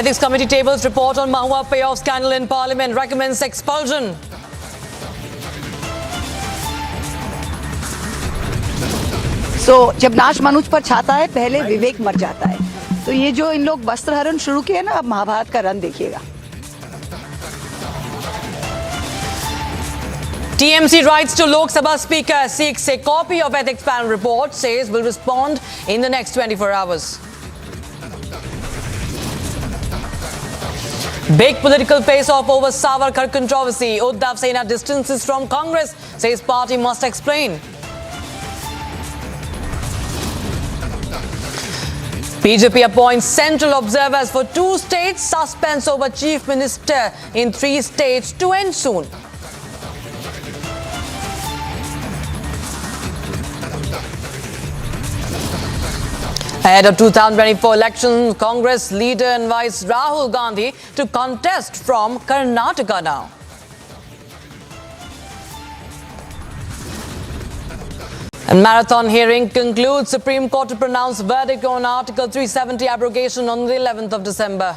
Ethics Committee tables report on Mahua payoff scandal in Parliament, recommends expulsion. So, जब नाश मनुष्य पर छाता है, पहले विवेक मर जाता है. तो ये जो इन लोग वस्त्रहरण शुरू किए ना, अब महाभारत का रन देखिएगा. TMC writes to Lok Sabha Speaker, seeks a copy of ethics panel report, says will respond in the next 24 hours. Big political face-off over Savarkar controversy. Uddhav Sena distances from Congress, says party must explain. BJP appoints central observers for 2 states. Suspense over chief minister in 3 states to end soon. Ahead of 2024 elections, Congress leader invites Rahul Gandhi to contest from Karnataka now. And marathon hearing concludes. Supreme Court to pronounce verdict on Article 370 abrogation on the 11th of December.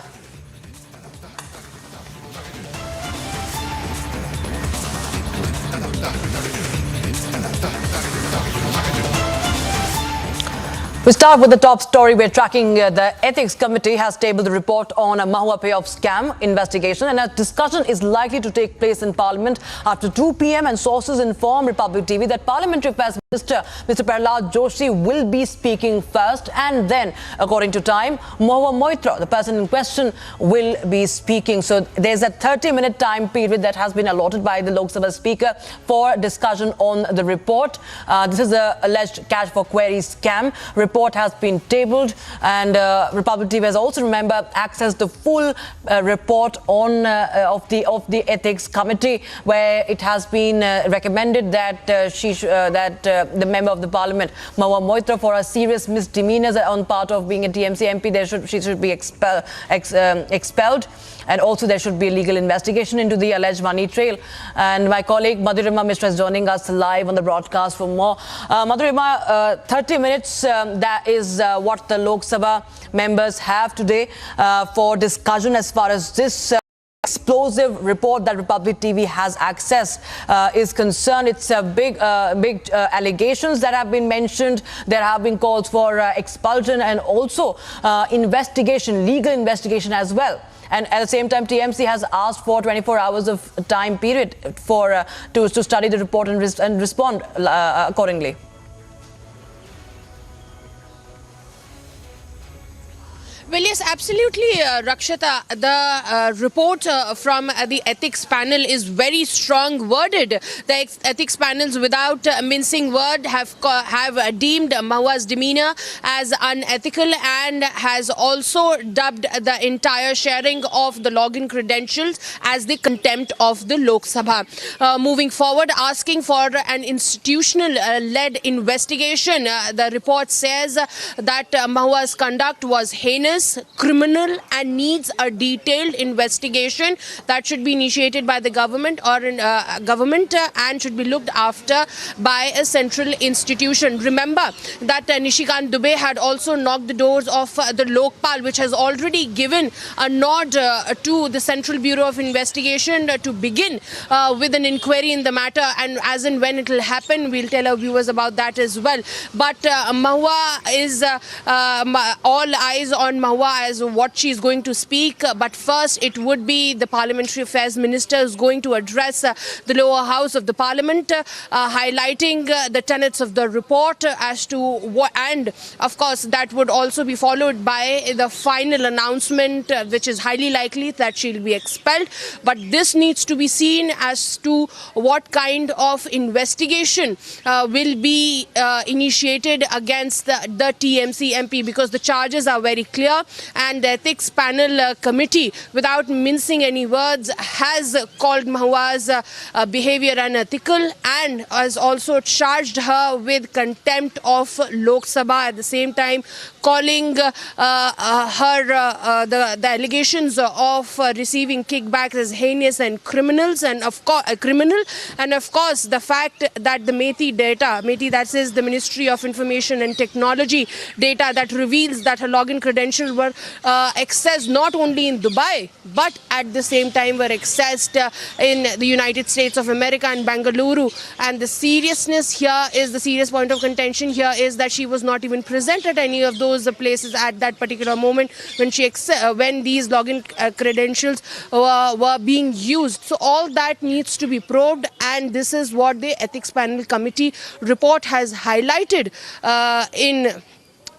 We start with the top story. We're tracking the Ethics Committee has tabled a report on a Mahua payoff scam investigation, and a discussion is likely to take place in Parliament after 2 p.m. and sources inform Republic TV that Parliamentary Affairs Minister Mr. Prahlad Joshi will be speaking first, and then, according to time, Mahua Moitra, the person in question, will be speaking. So there's a 30-minute time period that has been allotted by the Lok Sabha Speaker for discussion on the report. This is the alleged cash for query scam. Report has been tabled, and Republic TV has also, remember, accessed the full report on of the Ethics Committee, where it has been recommended that the member of the Parliament, Mahua Moitra, for a serious misdemeanors on part of being a TMC MP, she should be expelled. And also there should be a legal investigation into the alleged money trail. And my colleague Madhurima Mishra is joining us live on the broadcast for more. Madhurima, 30 minutes, that is what the Lok Sabha members have today for discussion as far as this explosive report that Republic TV has access is concerned. It's a big allegations that have been mentioned. There have been calls for expulsion and also investigation, legal investigation as well. And at the same time, TMC has asked for 24 hours of time period for to study the report and respond accordingly. Well, yes, absolutely, Rakshita. The report from the ethics panel is very strong worded. The ethics panels, without mincing word, have deemed Mahua's demeanor as unethical and has also dubbed the entire sharing of the login credentials as the contempt of the Lok Sabha. Moving forward, asking for an institutional-led investigation. The report says that Mahua's conduct was heinous, criminal, and needs a detailed investigation that should be initiated by the government and should be looked after by a central institution. Remember that Nishikant Dubey had also knocked the doors of the Lokpal, which has already given a nod to the Central Bureau of Investigation to begin with an inquiry in the matter, and as and when it will happen, we'll tell our viewers about that as well. But Mahua is all eyes on Mahua as what she is going to speak. But first, it would be the Parliamentary Affairs Minister who is going to address the lower house of the Parliament, highlighting the tenets of the report as to what, and of course that would also be followed by the final announcement, which is highly likely that she will be expelled. But this needs to be seen as to what kind of investigation will be initiated against the TMC MP, because the charges are very clear, and the ethics panel committee, without mincing any words, has called Mahua's behavior unethical and has also charged her with contempt of Lok Sabha. At the same time, calling the allegations of receiving kickbacks as heinous and criminals, and of course the fact that the METI data, that is the Ministry of Information and Technology data, that reveals that her login credential were accessed not only in Dubai, but at the same time were accessed in the United States of America and Bengaluru. And the seriousness here is, the serious point of contention here is that she was not even present at any of those places at that particular moment when when these login credentials were being used. So all that needs to be probed, and this is what the Ethics Panel Committee report has highlighted in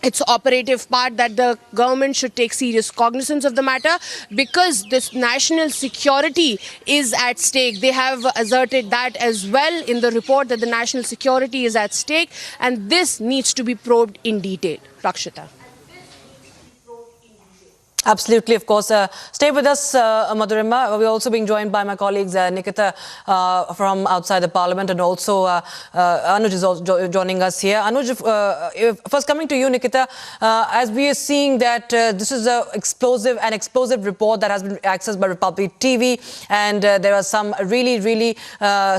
its operative part, that the government should take serious cognizance of the matter because this national security is at stake. They have asserted that as well in the report, that the national security is at stake, and this needs to be probed in detail. Rakshita. Absolutely, of course. Stay with us, Madhurima. We're also being joined by my colleagues Nikita from outside the Parliament, and also Anuj is also joining us here. Anuj, first coming to you, Nikita, as we are seeing that this is an explosive report that has been accessed by Republic TV, and there are some really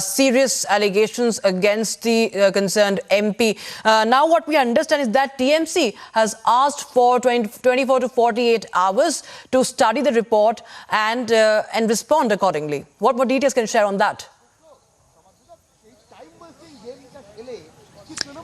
serious allegations against the concerned MP. Now what we understand is that TMC has asked for 24 to 48 hours to study the report and respond accordingly. What more details can you share on that?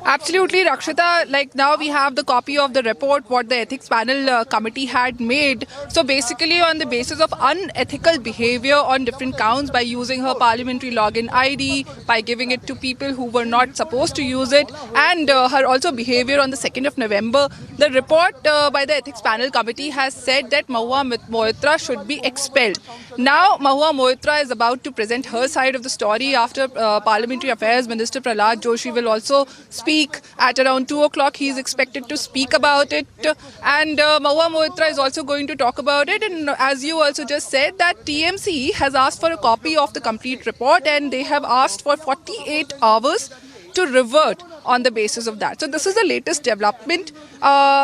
Absolutely, Rakshita. Like, now we have the copy of the report what the Ethics Panel Committee had made. So basically, on the basis of unethical behavior on different counts, by using her parliamentary login ID, by giving it to people who were not supposed to use it, and her also behavior on the 2nd of November, the report by the Ethics Panel Committee has said that Mahua Moitra should be expelled. Now, Mahua Moitra is about to present her side of the story after Parliamentary Affairs Minister Prahlad Joshi will also speak at around 2 o'clock. He is expected to speak about it, and Mahua Moitra is also going to talk about it. And as you also just said, that TMC has asked for a copy of the complete report, and they have asked for 48 hours to revert on the basis of that. So this is the latest development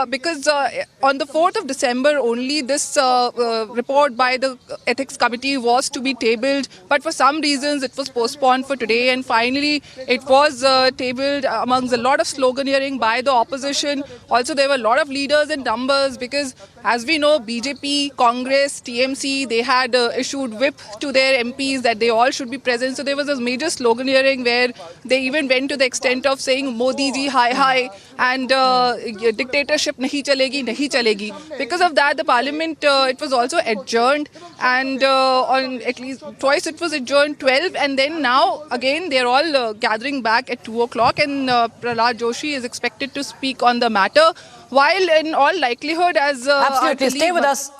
because on the 4th of December only this report by the Ethics Committee was to be tabled, but for some reasons it was postponed for today, and finally it was tabled amongst a lot of sloganeering by the opposition. Also there were a lot of leaders and numbers because, as we know, BJP, Congress, TMC, they had issued whip to their MPs that they all should be present. So there was a major sloganeering where they even went to the extent of saying Modi ji hi hi and dictatorship nahi chalegi. Because of that, the parliament, it was also adjourned, and on at least twice it was adjourned, 12, and then now again they're all gathering back at 2 o'clock, and Prahlad Joshi is expected to speak on the matter, while in all likelihood, as absolutely, stay with us.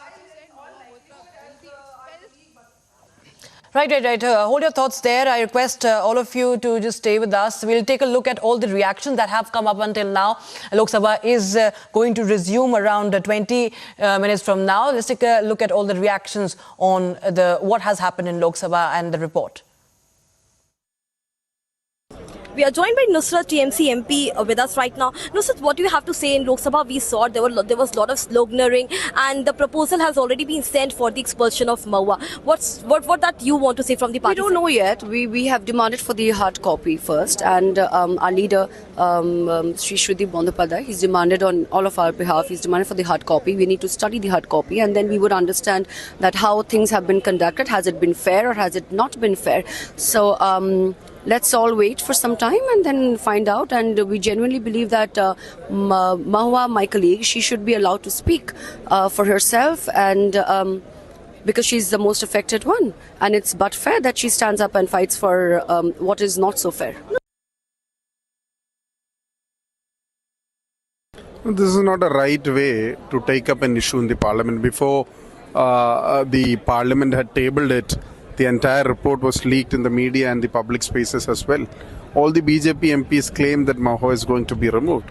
Right. Hold your thoughts there. I request all of you to just stay with us. We'll take a look at all the reactions that have come up until now. Lok Sabha is going to resume around 20 minutes from now. Let's take a look at all the reactions on what has happened in Lok Sabha and the report. We are joined by Nusrat, TMC MP, with us right now. Nusrat, what do you have to say? In Lok Sabha, we saw there was a lot of sloganeering, and the proposal has already been sent for the expulsion of Mahua. What that you want to say from the party? We don't know yet. We have demanded for the hard copy first, and our leader, Sri Shruti Bondapadhyay, he's demanded on all of our behalf. He's demanded for the hard copy. We need to study the hard copy, and then we would understand that how things have been conducted. Has it been fair or has it not been fair? So. Let's all wait for some time and then find out. And we genuinely believe that Mahua, my colleague, she should be allowed to speak for herself, and because she's the most affected one. And it's but fair that she stands up and fights for what is not so fair. This is not a right way to take up an issue in the parliament. Before the parliament had tabled it, the entire report was leaked in the media and the public spaces as well. All the BJP MPs claim that Mahua is going to be removed.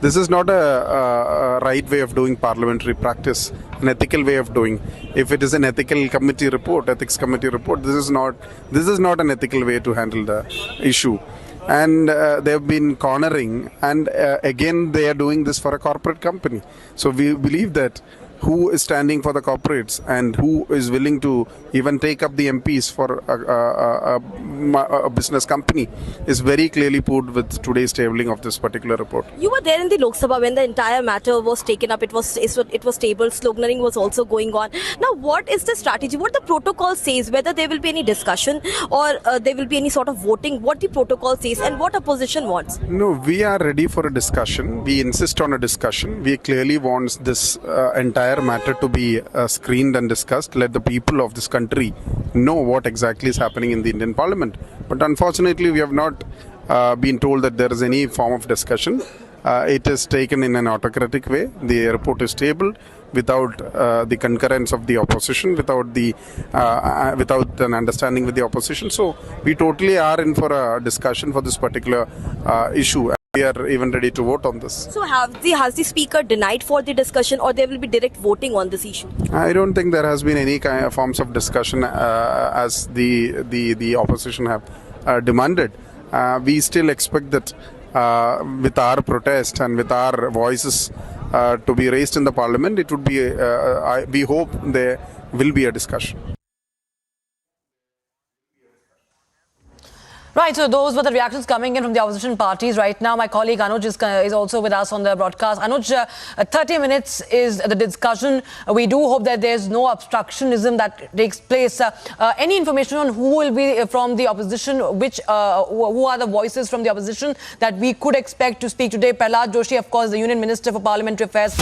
This is not a right way of doing parliamentary practice, an ethical way of doing. If it is an ethics committee report, this is not an ethical way to handle the issue. And they have been cornering, and again they are doing this for a corporate company. So we believe that who is standing for the corporates and who is willing to even take up the MPs for a business company is very clearly put with today's tabling of this particular report. You were there in the Lok Sabha when the entire matter was taken up. It was tabled. Sloganeering was also going on. Now, what is the strategy? What the protocol says? Whether there will be any discussion or there will be any sort of voting? What the protocol says and what opposition wants? No, we are ready for a discussion. We insist on a discussion. We clearly want this entire matter to be screened and discussed. Let the people of this country know what exactly is happening in the Indian Parliament. But unfortunately, we have not been told that there is any form of discussion. It is taken in an autocratic way. The report is tabled without the concurrence of the opposition, without an understanding with the opposition. So we totally are in for a discussion for this particular issue. We are even ready to vote on this. So has the speaker denied for the discussion or there will be direct voting on this issue? I don't think there has been any kind of forms of discussion as the opposition have demanded. We still expect that with our protest and with our voices to be raised in the parliament, it would be, we hope there will be a discussion. Right, so those were the reactions coming in from the opposition parties. Right now, my colleague Anuj is also with us on the broadcast. Anuj, 30 minutes is the discussion. We do hope that there's no obstructionism that takes place. Any information on who will be from the opposition, who are the voices from the opposition that we could expect to speak today? Prahlad Joshi, of course, the Union Minister for Parliamentary Affairs.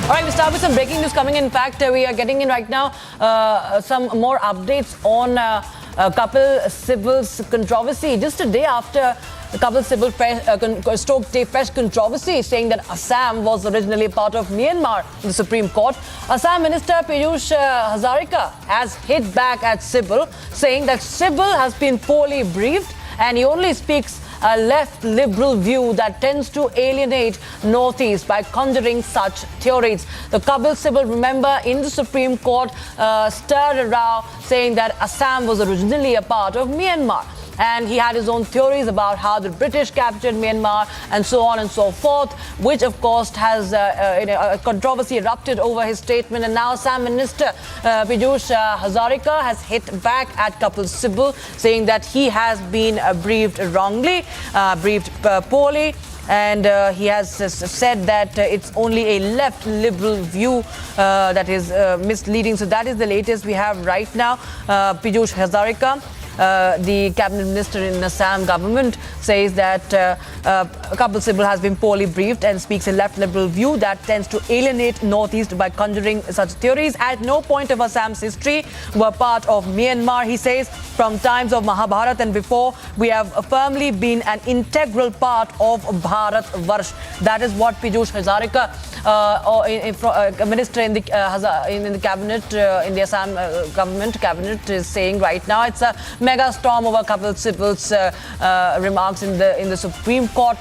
All right, we start with some breaking news coming in. In fact, we are getting in right now some more updates on Kapil Sibal's controversy. Just a day after Kapil Sibal stoked a fresh controversy, saying that Assam was originally part of Myanmar in the Supreme Court. Assam Minister Piyush Hazarika has hit back at Sibal, saying that Sibal has been poorly briefed and he only speaks a left liberal view that tends to alienate Northeast by conjuring such theories. The Kapil Sibal, remember, in the Supreme Court stirred a row, saying that Assam was originally a part of Myanmar. And he had his own theories about how the British captured Myanmar and so on and so forth, which of course has a controversy erupted over his statement. And now Assam Minister Piyush Hazarika has hit back at Kapil Sibal, saying that he has been briefed wrongly, briefed poorly. And he has said that it's only a left liberal view that is misleading. So that is the latest we have right now. Piyush Hazarika, the cabinet minister in Assam government, says that Kapil Sibal has been poorly briefed and speaks a left liberal view that tends to alienate Northeast by conjuring such theories. At no point of Assam's history were part of Myanmar, he says. From times of Mahabharata and before, we have firmly been an integral part of Bharat Varsh. That is what Piyush Hazarika, a minister in the cabinet, in the Assam government cabinet, is saying right now. It's a mega storm over Kapil Sibal's remarks in the Supreme Court,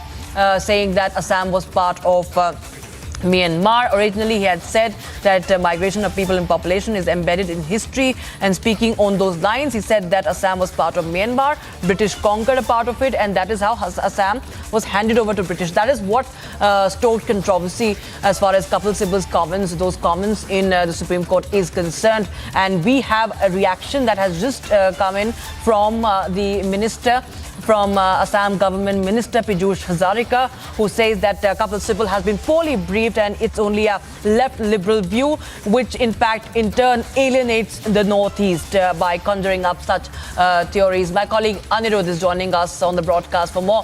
saying that Assam was part of Myanmar. Originally, he had said that migration of people and population is embedded in history, and speaking on those lines, he said that Assam was part of Myanmar, British conquered a part of it, and that is how Assam was handed over to British. That is what stoked controversy as far as Kapil Sibal's comments, those comments in the Supreme Court is concerned. And we have a reaction that has just come in from the minister from Assam government, Minister Piyush Hazarika, who says that Kapil Sibal has been poorly briefed and it's only a left liberal view, which in fact in turn alienates the Northeast by conjuring up such theories. My colleague Anirudh is joining us on the broadcast for more.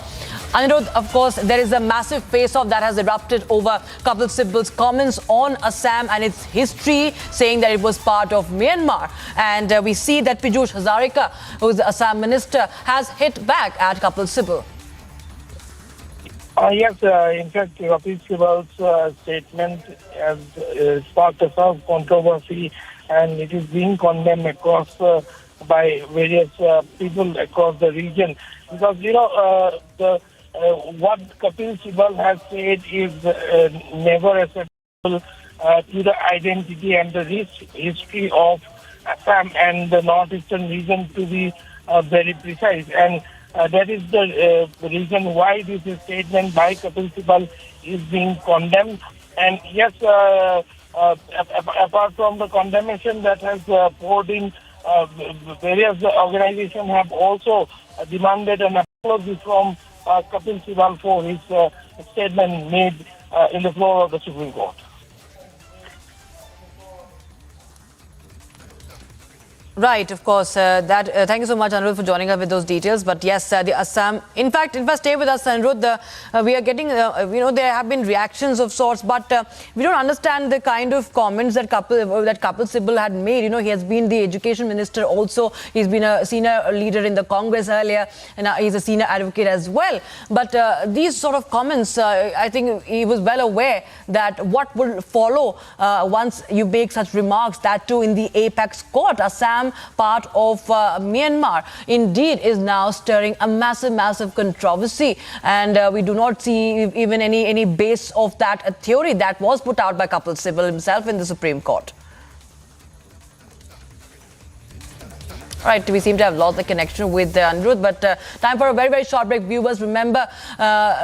Anirudh, of course, there is a massive face-off that has erupted over Kapil Sibal's comments on Assam and its history, saying that it was part of Myanmar. And we see that Piyush Hazarika, who is the Assam minister, has hit back at Kapil Sibal. Yes, in fact, Kapil Sibal's statement has sparked a lot of controversy, and it is being condemned across by various people across the region. Because, what Kapil Sibal has said is never acceptable to the identity and the rich history of Assam and the northeastern region, to be very precise. And That is the reason why this statement by Kapil Sibal is being condemned. And yes, apart from the condemnation that has poured in, various organizations have also demanded an apology from Kapil Sibal for his statement made in the floor of the Supreme Court. Right, of course. Thank you so much, Anirudh, for joining us with those details. But yes, the Assam. In fact, if I stay with us, Anirudh, we are getting, there have been reactions of sorts, but we don't understand the kind of comments that Kapil Sibal had made. He has been the education minister also. He's been a senior leader in the Congress earlier, and he's a senior advocate as well. But these sort of comments, I think he was well aware that what will follow once you make such remarks, that too in the apex court. Assam, part of Myanmar, indeed is now stirring a massive controversy, and we do not see even any base of that theory that was put out by Kapil Sibal himself in the Supreme Court. Right, we seem to have lost the connection with Anirudh, but time for a very short break. Viewers, remember,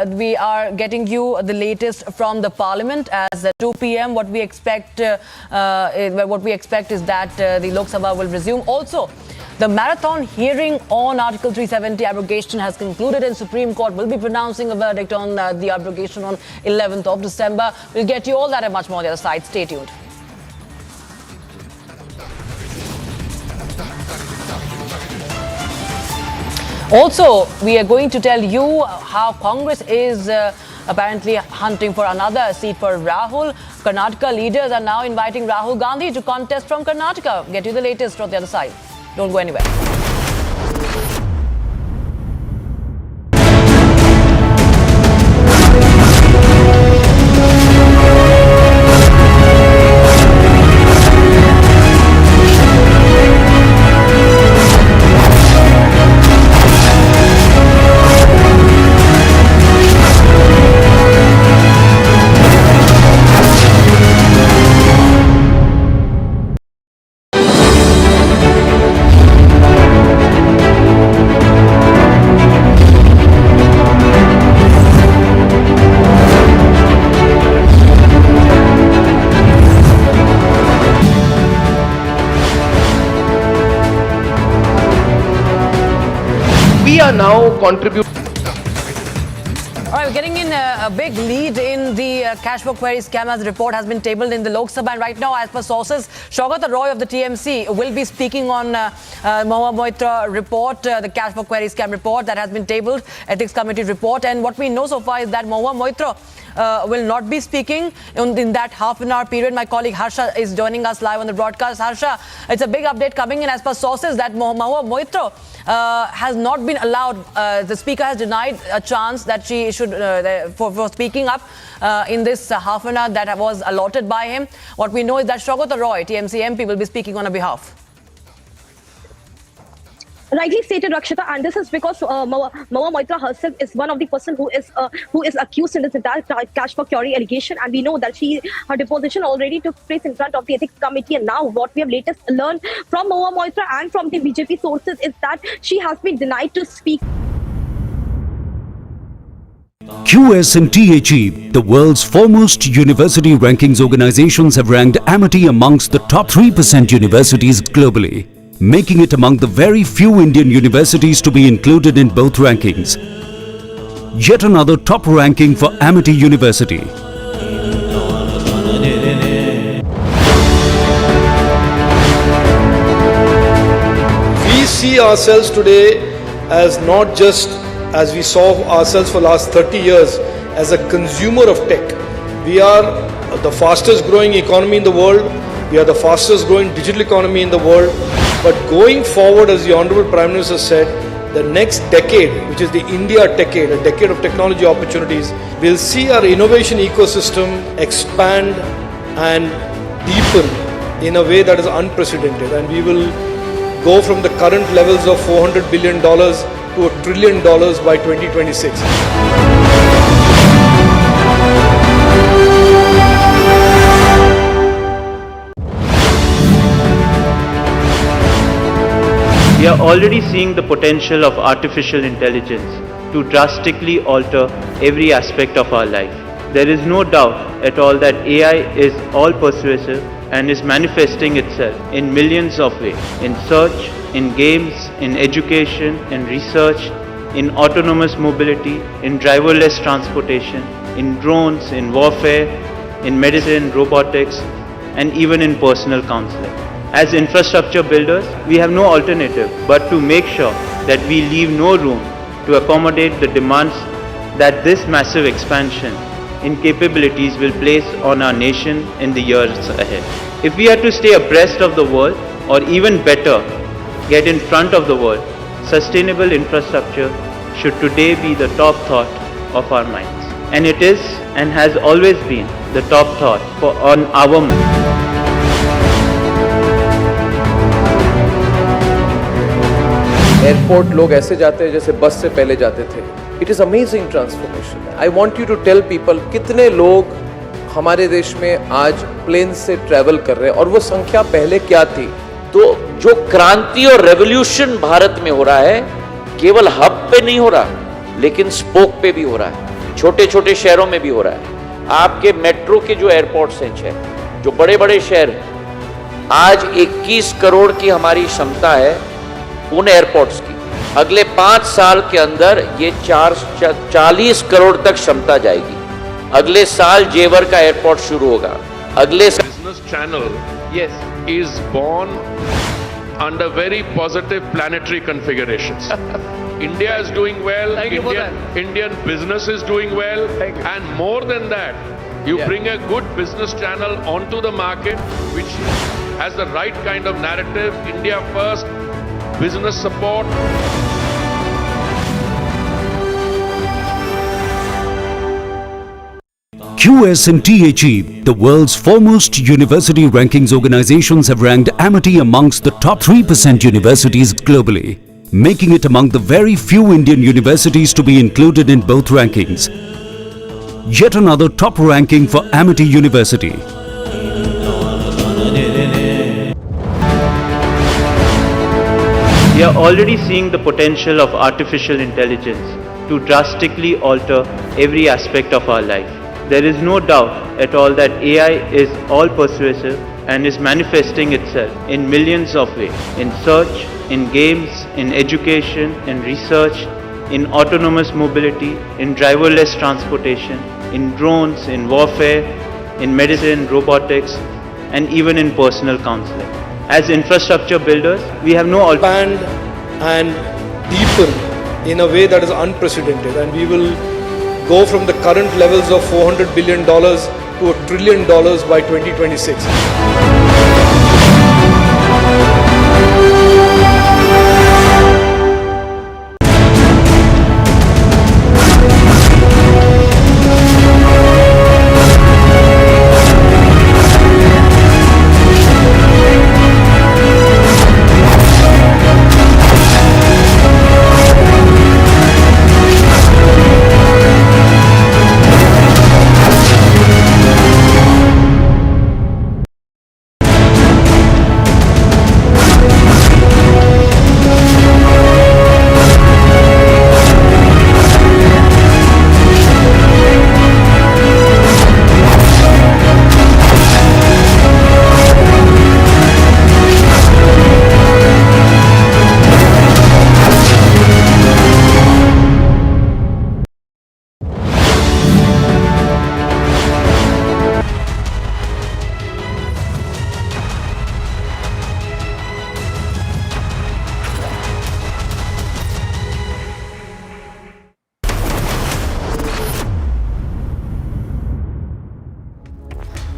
we are getting you the latest from the Parliament as at 2 p.m. What we expect is that the Lok Sabha will resume. Also, the marathon hearing on Article 370 abrogation has concluded, and Supreme Court will be pronouncing a verdict on the abrogation on 11th of December. We'll get you all that and much more on the other side. Stay tuned. Also, we are going to tell you how Congress is apparently hunting for another seat for Rahul. Karnataka leaders are now inviting Rahul Gandhi to contest from Karnataka. Get you the latest on the other side. Don't go anywhere. are now contributing. All right, we're getting in a big lead in the cash for query scam as the report has been tabled in the Lok Sabha. And right now, as per sources, Shaukat Roy of the TMC will be speaking on Mahua Moitra report, the cash for query scam report that has been tabled, Ethics Committee report. And what we know so far is that Mahua Moitra will not be speaking in that half an hour period. My colleague Harsha is joining us live on the broadcast. Harsha, it's a big update coming in as per sources that Mahua Moitra has not been allowed. The speaker has denied a chance that she should for speaking up in this half an hour that was allotted by him. What we know is that Shaukat Roy, TMC MP, will be speaking on her behalf. Rightly stated, Rakshita, and this is because Mahua Moitra herself is one of the person who is accused in this entire cash for query allegation, and we know that her deposition already took place in front of the Ethics Committee. And now, what we have latest learned from Mahua Moitra and from the BJP sources is that she has been denied to speak. QS and THE, the world's foremost university rankings organizations, have ranked Amity amongst the top 3% universities globally, making it among the very few Indian universities to be included in both rankings. Yet another top ranking for Amity University. We see ourselves today as not just as we saw ourselves for the last 30 years as a consumer of tech. We are the fastest growing economy in the world. We are the fastest growing digital economy in the world. But going forward, as the Honorable Prime Minister said, the next decade, which is the India decade, a decade of technology opportunities, will see our innovation ecosystem expand and deepen in a way that is unprecedented. And we will go from the current levels of $400 billion to $1 trillion by 2026. We are already seeing the potential of artificial intelligence to drastically alter every aspect of our life. There is no doubt at all that AI is all persuasive and is manifesting itself in millions of ways, in search, in games, in education, in research, in autonomous mobility, in driverless transportation, in drones, in warfare, in medicine, robotics, and even in personal counseling. As infrastructure builders, we have no alternative but to make sure that we leave no room to accommodate the demands that this massive expansion in capabilities will place on our nation in the years ahead. If we are to stay abreast of the world, or even better, get in front of the world, sustainable infrastructure should today be the top thought of our minds. And it is and has always been the top thought on our minds. Airport लोग ऐसे जाते हैं जैसे बस से पहले जाते थे. It is amazing transformation. I want you to tell people कितने लोग हमारे देश में आज प्लेन से ट्रैवल कर रहे हैं और वो संख्या पहले क्या थी. तो जो क्रांति और रेवोल्यूशन भारत में हो रहा है केवल हब पे नहीं हो रहा लेकिन स्पोक पे भी हो रहा है. छोटे छोटे शहरों में भी हो रहा है. आपके मेट्रो के जो एयरपोर्ट्स हैं, जो बड़े बड़े शहर हैं, आज 21 करोड़ की हमारी क्षमता है उन एयरपोर्ट्स की. अगले 5 साल के अंदर ये 40 करोड़ तक क्षमता जाएगी. अगले साल जेवर का एयरपोर्ट शुरू होगा. अगले business channel is born under very positive planetary configurations. India is doing well, Indian business is doing well, and more than that, you bring a good business channel onto the market which has the right kind of narrative, India first, business support. QS and THE, the world's foremost university rankings organizations, have ranked Amity amongst the top 3% universities globally, making it among the very few Indian universities to be included in both rankings. Yet another top ranking for Amity University. We are already seeing the potential of artificial intelligence to drastically alter every aspect of our life. There is no doubt at all that AI is all persuasive and is manifesting itself in millions of ways, in search, in games, in education, in research, in autonomous mobility, in driverless transportation, in drones, in warfare, in medicine, robotics, and even in personal counseling. As infrastructure builders, we have no alternative. Expand and deepen in a way that is unprecedented, and we will go from the current levels of $400 billion to $1 trillion by 2026.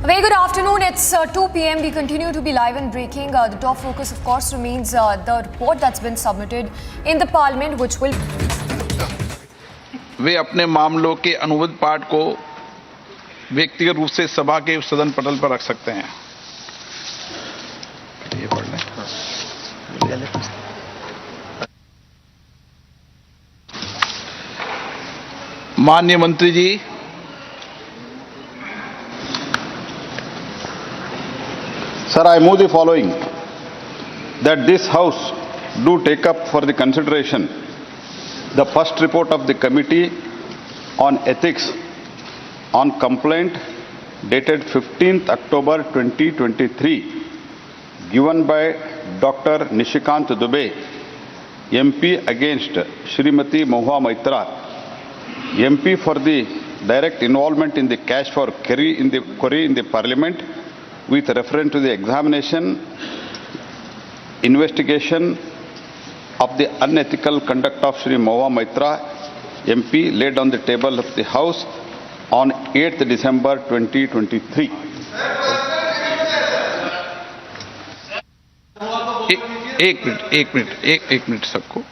Very good afternoon. It's 2 p.m. We continue to be live and breaking. The top focus, of course, remains the report that's been submitted in the Parliament, which will. वे अपने मामलों के अनुवाद पाठ को व्यक्तिगत रूप से सभा के सदन पटल पर रख सकते हैं. ये पढ़ लें. माननीय मंत्री जी, Sir, I move the following, that this House do take up for the consideration the first report of the Committee on Ethics on complaint dated 15th October 2023 given by Dr. Nishikant Dubey, MP against Srimati Mahua Maitra, MP for the direct involvement in the cash for query in the Parliament with reference to the examination, investigation of the unethical conduct of Sri Mahua Maitra, MP, laid on the table of the House on 8th December 2023. एक minute सबको.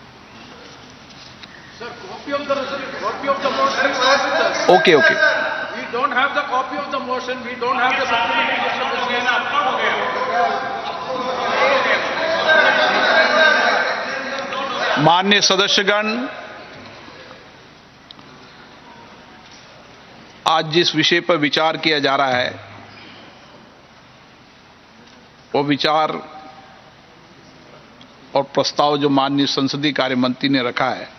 Okay. We don't have the copy of the motion. We don't have the supplementary motion. माननीय सदस्यगण, आज जिस विषय पर विचार किया जा रहा है वो विचार और प्रस्ताव जो माननीय संसदीय कार्य मंत्री ने रखा है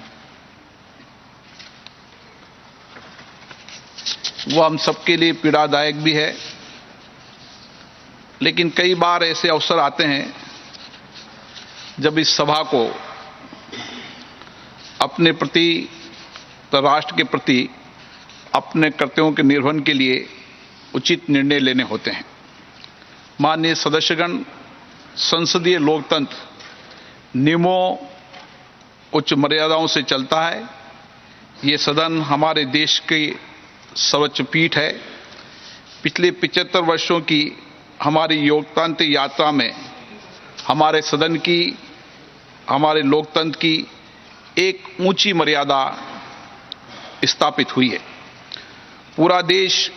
वो हम सबके लिए पीड़ादायक भी है, लेकिन कई बार ऐसे अवसर आते हैं जब इस सभा को अपने प्रति, राष्ट्र के प्रति अपने कर्तव्यों के निर्वहन के लिए उचित निर्णय लेने होते हैं। माननीय सदस्यगण, संसदीय लोकतंत्र नियमों, उच्च मर्यादाओं से चलता है। ये सदन हमारे देश की सर्वोच्च पीठ है। पिछले 75 वर्षों की हमारी लोकतांत्रिक यात्रा में हमारे सदन की, हमारे लोकतंत्र की एक ऊंची मर्यादा स्थापित हुई है। पूरा देश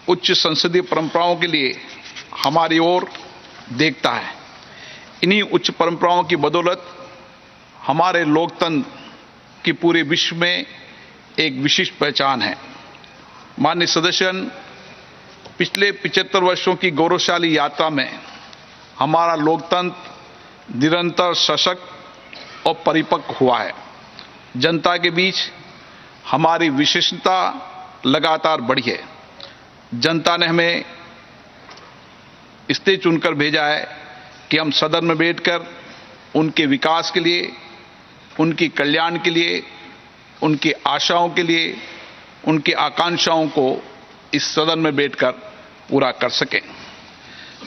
उच्च संसदीय परंपराओं के लिए हमारी ओर देखता है। इन्हीं उच्च परंपराओं की बदौलत हमारे लोकतंत्र की पूरे विश्व में एक विशिष्ट पहचान है। माननीय सदस्यगण, पिछले 75 वर्षों की गौरवशाली यात्रा में हमारा लोकतंत्र निरंतर सशक्त और परिपक्व हुआ है। जनता के बीच हमारी विशेषता लगातार बढ़ी है। जनता ने हमें इसलिए चुनकर भेजा है कि हम सदन में बैठकर उनके विकास के लिए, उनकी कल्याण के लिए, उनकी आशाओं के लिए, उनकी आकांक्षाओं को इस सदन में बैठकर पूरा कर सकें।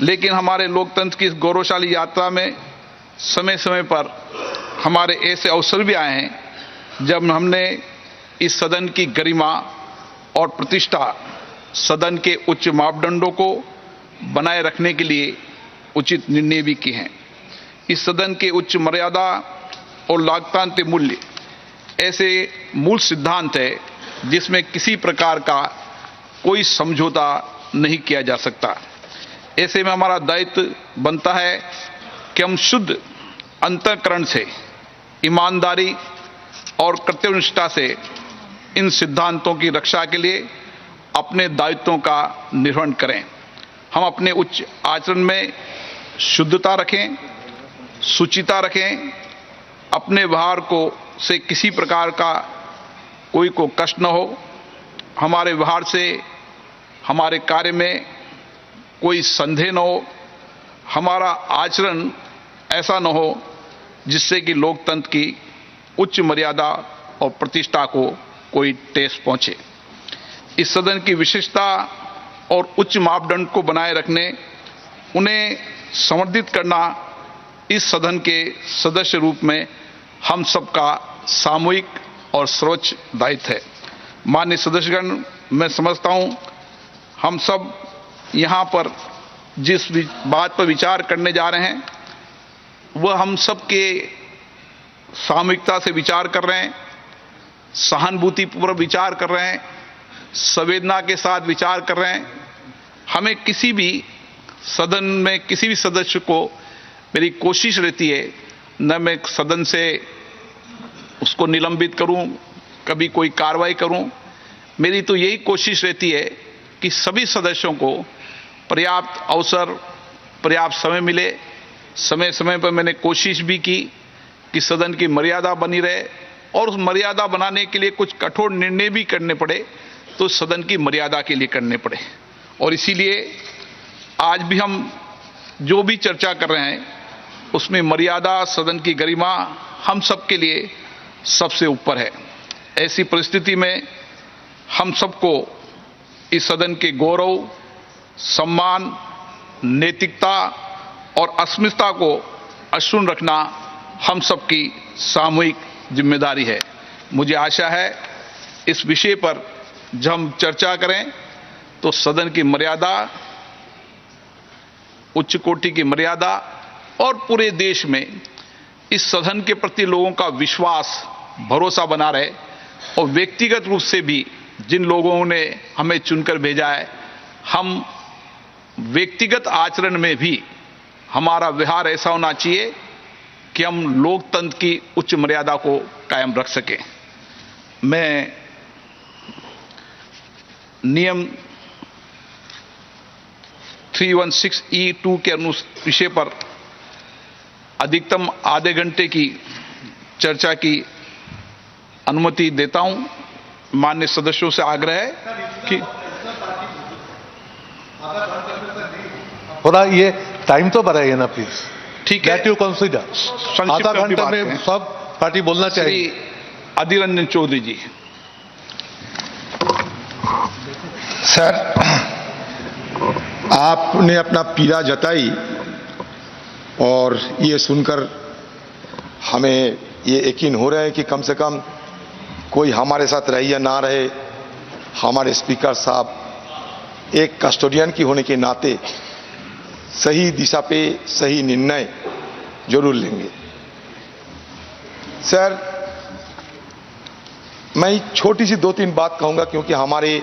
लेकिन हमारे लोकतंत्र की इस गौरवशाली यात्रा में समय समय पर हमारे ऐसे अवसर भी आए हैं जब हमने इस सदन की गरिमा और प्रतिष्ठा, सदन के उच्च मापदंडों को बनाए रखने के लिए उचित निर्णय भी किए हैं। इस सदन के उच्च मर्यादा और लोकतांत्रिक मूल्य ऐसे मूल सिद्धांत है जिसमें किसी प्रकार का कोई समझौता नहीं किया जा सकता। ऐसे में हमारा दायित्व बनता है कि हम शुद्ध अंतःकरण से, ईमानदारी और कर्तव्यनिष्ठा से इन सिद्धांतों की रक्षा के लिए अपने दायित्वों का निर्वहन करें। हम अपने उच्च आचरण में शुद्धता रखें, शुचिता रखें, अपने व्यवहार को से किसी प्रकार का कोई को कष्ट न हो, हमारे व्यवहार से हमारे कार्य में कोई संदेह न हो, हमारा आचरण ऐसा न हो जिससे कि लोकतंत्र की उच्च मर्यादा और प्रतिष्ठा को कोई ठेस पहुंचे। इस सदन की विशेषता और उच्च मापदंड को बनाए रखने, उन्हें संवर्धित करना इस सदन के सदस्य रूप में हम सबका सामूहिक और सर्वोच्च दायित्व है। माननीय सदस्यगण, मैं समझता हूं हम सब यहाँ पर जिस बात पर विचार करने जा रहे हैं वह हम सबके सामूहिकता से विचार कर रहे हैं, सहानुभूतिपूर्वक विचार कर रहे हैं, संवेदना के साथ विचार कर रहे हैं। हमें किसी भी सदन में किसी भी सदस्य को, मेरी कोशिश रहती है न मैं सदन से उसको निलंबित करूं, कभी कोई कार्रवाई करूं। मेरी तो यही कोशिश रहती है कि सभी सदस्यों को पर्याप्त अवसर, पर्याप्त समय मिले। समय समय पर मैंने कोशिश भी की कि सदन की मर्यादा बनी रहे और उस मर्यादा बनाने के लिए कुछ कठोर निर्णय भी करने पड़े तो सदन की मर्यादा के लिए करने पड़े। और इसीलिए आज भी हम जो भी चर्चा कर रहे हैं उसमें मर्यादा, सदन की गरिमा हम सबके लिए सबसे ऊपर है। ऐसी परिस्थिति में हम सबको इस सदन के गौरव, सम्मान, नैतिकता और अस्मिता को अक्षुण्ण रखना हम सबकी सामूहिक जिम्मेदारी है। मुझे आशा है इस विषय पर जब हम चर्चा करें तो सदन की मर्यादा, उच्च कोटि की मर्यादा और पूरे देश में इस सदन के प्रति लोगों का विश्वास, भरोसा बना रहे और व्यक्तिगत रूप से भी जिन लोगों ने हमें चुनकर भेजा है, हम व्यक्तिगत आचरण में भी हमारा व्यवहार ऐसा होना चाहिए कि हम लोकतंत्र की उच्च मर्यादा को कायम रख सकें। मैं नियम 316(e)(2) के विषय पर अधिकतम आधे घंटे की चर्चा की अनुमति देता हूं। माननीय सदस्यों से आग्रह है कि थोड़ा ये टाइम तो बढ़ाइए ना प्लीज। ठीक है, दैट यू कंसीडर आधा घंटे में सब पार्टी बोलना चाहिए। अधीर रंजन चौधरी जी। सर, आपने अपना पीड़ा जताई और ये सुनकर हमें ये यकीन हो रहा है कि कम से कम कोई हमारे साथ रहे या ना रहे, हमारे स्पीकर साहब एक कस्टोडियन की होने के नाते सही दिशा पे सही निर्णय जरूर लेंगे। सर, मैं छोटी सी 2-3 बात कहूंगा क्योंकि हमारे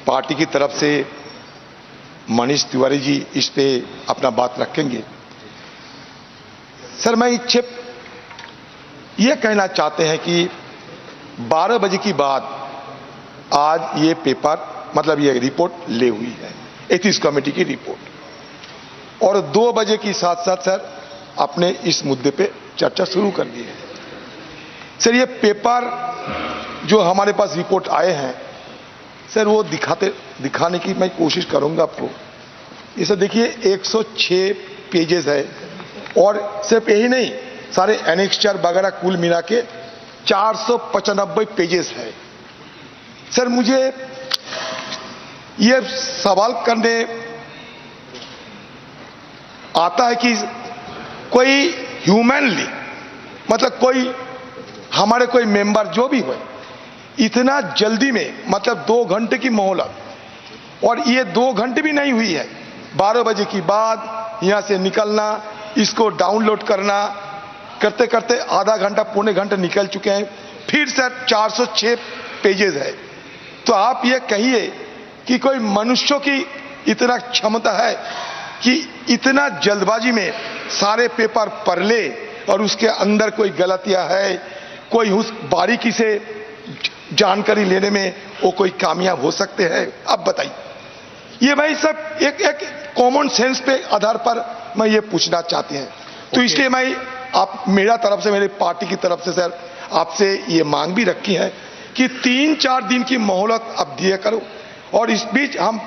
पार्टी की तरफ से मनीष तिवारी जी इस पे अपना बात रखेंगे। सर, मैं ये कहना चाहते हैं कि 12 बजे के बाद आज ये पेपर मतलब ये रिपोर्ट ले हुई है, एथिक्स कमेटी की रिपोर्ट, और 2 बजे के साथ साथ सर अपने इस मुद्दे पे चर्चा शुरू कर दी है। सर, ये पेपर जो हमारे पास रिपोर्ट आए हैं सर, वो दिखाने की मैं कोशिश करूंगा आपको। इसे देखिए 106 पेजेस है और सिर्फ यही नहीं, सारे एनेक्स्चर वगैरह कुल मिला के 495 पेजेस है। सर, मुझे ये सवाल करने आता है कि कोई ह्यूमनली मतलब कोई हमारे कोई मेंबर जो भी हो इतना जल्दी में मतलब 2 घंटे की मोहलत, और ये 2 घंटे भी नहीं हुई है, 12 बजे के बाद यहां से निकलना, इसको डाउनलोड करना करते करते आधा घंटा पौने घंटे निकल चुके हैं। फिर सर 406 पेजेस है। तो आप ये कहिए कि कोई मनुष्यों की इतना क्षमता है कि इतना जल्दबाजी में सारे पेपर पढ़ ले और उसके अंदर कोई गलतियां है, कोई उस बारीकी से जानकारी लेने में वो कोई कामयाब हो सकते हैं? अब बताइए। ये भाई सब एक कॉमन सेंस पे आधार पर मैं ये पूछना चाहते हैं। तो इसलिए मैं आप मेरा तरफ से, मेरे पार्टी की तरफ से सर आपसे ये मांग भी रखी है कि 3-4 दिन की मोहलत अब दिया करो और इस बीच हम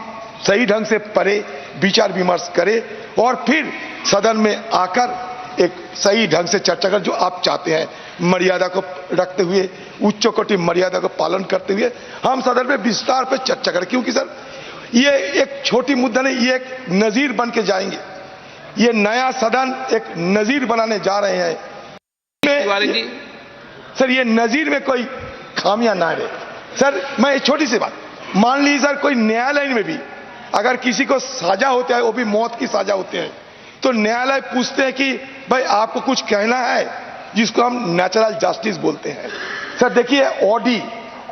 सही ढंग से पढ़े, विचार विमर्श करें और फिर सदन में आकर एक सही ढंग से चर्चा कर, जो आप चाहते हैं, मर्यादा को रखते हुए, उच्च कोटि मर्यादा को पालन करते हुए हम सदन में विस्तार पर चर्चा करें। क्योंकि सर ये एक छोटी मुद्दा नहीं, ये एक नजीर बन के जाएंगे। ये नया सदन एक नजीर बनाने जा रहे हैं। सर, ये नजीर में कोई खामियां ना रहे। सर, मैं एक छोटी सी बात, मान लीजिए सर कोई न्यायालय में भी अगर किसी को सजा होता है, वो भी मौत की सजा होते हैं, तो न्यायालय पूछते हैं कि भाई आपको कुछ कहना है, जिसको हम नेचुरल जस्टिस बोलते हैं। सर देखिए, ऑडी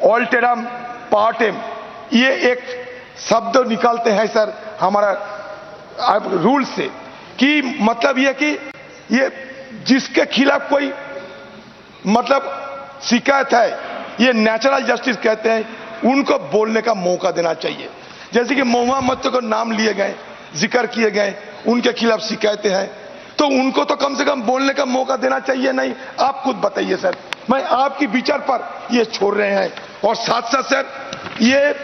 ऑल्टेरम पार्टेम ये एक शब्द निकालते हैं सर हमारा रूल से, कि मतलब ये कि ये जिसके खिलाफ कोई मतलब शिकायत है, ये नेचुरल जस्टिस कहते हैं, उनको बोलने का मौका देना चाहिए। जैसे कि महुआ मत को नाम लिए गए, जिक्र किए गए, उनके खिलाफ शिकायतें हैं, तो उनको तो कम से कम बोलने का मौका देना चाहिए नहीं? आप खुद बताइए सर, मैं आपकी विचार पर ये छोड़ रहे हैं। और साथ साथ सर, ये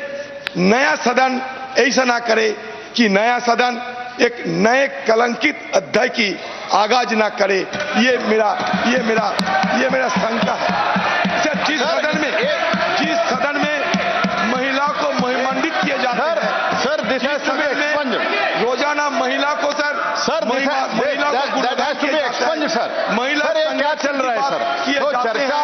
नया सदन ऐसा ना करे कि नया सदन एक नए कलंकित अध्याय की आगाज ना करे। ये मेरा शंका है सर। जिस सदन में महिलाओं को महिमान्वित किया जाता है सर, रोजाना महिला को सर महिला को महिला क्या चल रहा है सर? तो चर्चा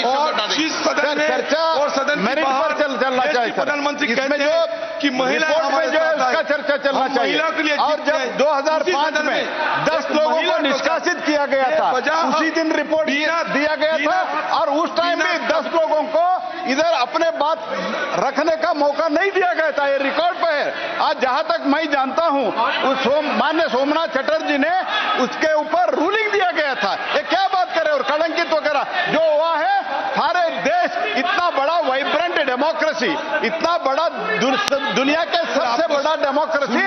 और जिस सदन में और सदन के बाहर चलना चाहिए। प्रधानमंत्री कहते हैं कि महिला हमारे जो है उसका चर्चा चलना चाहिए। और जब 2005 में 10 लोगों को निष्कासित किया गया था, उसी दिन रिपोर्ट दिया गया था और उस टाइम भी 10 लोगों को इधर अपने बात रखने का मौका नहीं दिया गया था। ये रिकॉर्ड पे है। आज जहां तक मैं जानता हूं, उस माननीय सोमनाथ चटर्जी ने उसके ऊपर रूलिंग दिया गया था। ये क्या बात करे और कलंकित वगैरह जो हुआ है। सारे देश इतना बड़ा वाइब्रेंट डेमोक्रेसी, इतना बड़ा दुनिया के सबसे बड़ा डेमोक्रेसी,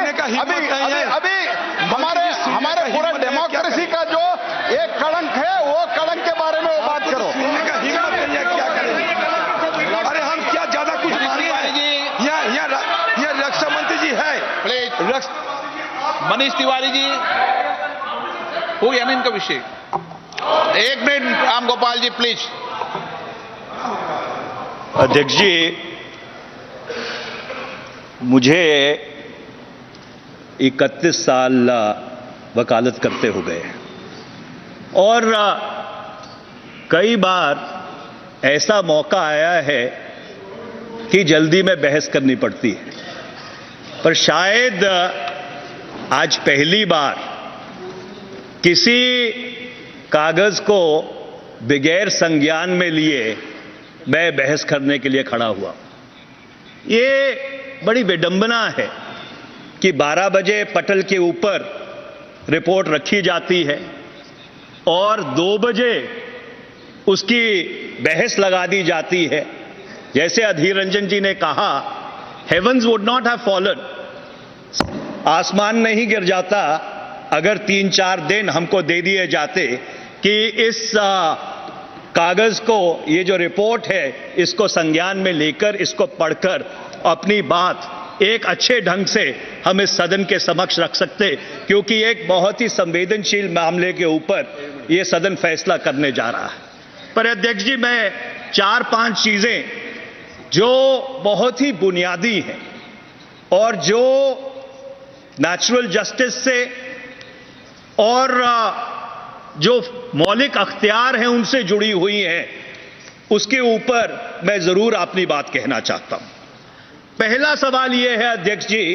अभी हमारे पूरा डेमोक्रेसी का जो एक कलंक है, वो कलंक के बारे में वो बात करो। क्या करें? अरे हम क्या ज्यादा कुछ मांगे ये रक्षा मंत्री जी है। मनीष तिवारी जी, हो गया ना इनका विषय? 1 मिनट राम गोपाल जी प्लीज। अध्यक्ष जी, मुझे 31 साल वकालत करते हो गए और कई बार ऐसा मौका आया है कि जल्दी में बहस करनी पड़ती है, पर शायद आज पहली बार किसी कागज को बगैर संज्ञान में लिए मैं बहस करने के लिए खड़ा हुआ। ये बड़ी विडंबना है कि 12 बजे पटल के ऊपर रिपोर्ट रखी जाती है और 2 बजे उसकी बहस लगा दी जाती है। जैसे अधीर रंजन जी ने कहा, heavens would not have fallen, आसमान नहीं गिर जाता अगर 3-4 दिन हमको दे दिए जाते कि इस कागज को, ये जो रिपोर्ट है, इसको संज्ञान में लेकर, इसको पढ़कर अपनी बात एक अच्छे ढंग से हम इस सदन के समक्ष रख सकते, क्योंकि एक बहुत ही संवेदनशील मामले के ऊपर ये सदन फैसला करने जा रहा है। पर अध्यक्ष जी, मैं 4-5 चीजें जो बहुत ही बुनियादी हैं और जो नेचुरल जस्टिस से और जो मौलिक अख्तियार हैं उनसे जुड़ी हुई हैं, उसके ऊपर मैं जरूर अपनी बात कहना चाहता हूं। पहला सवाल यह है अध्यक्ष जी,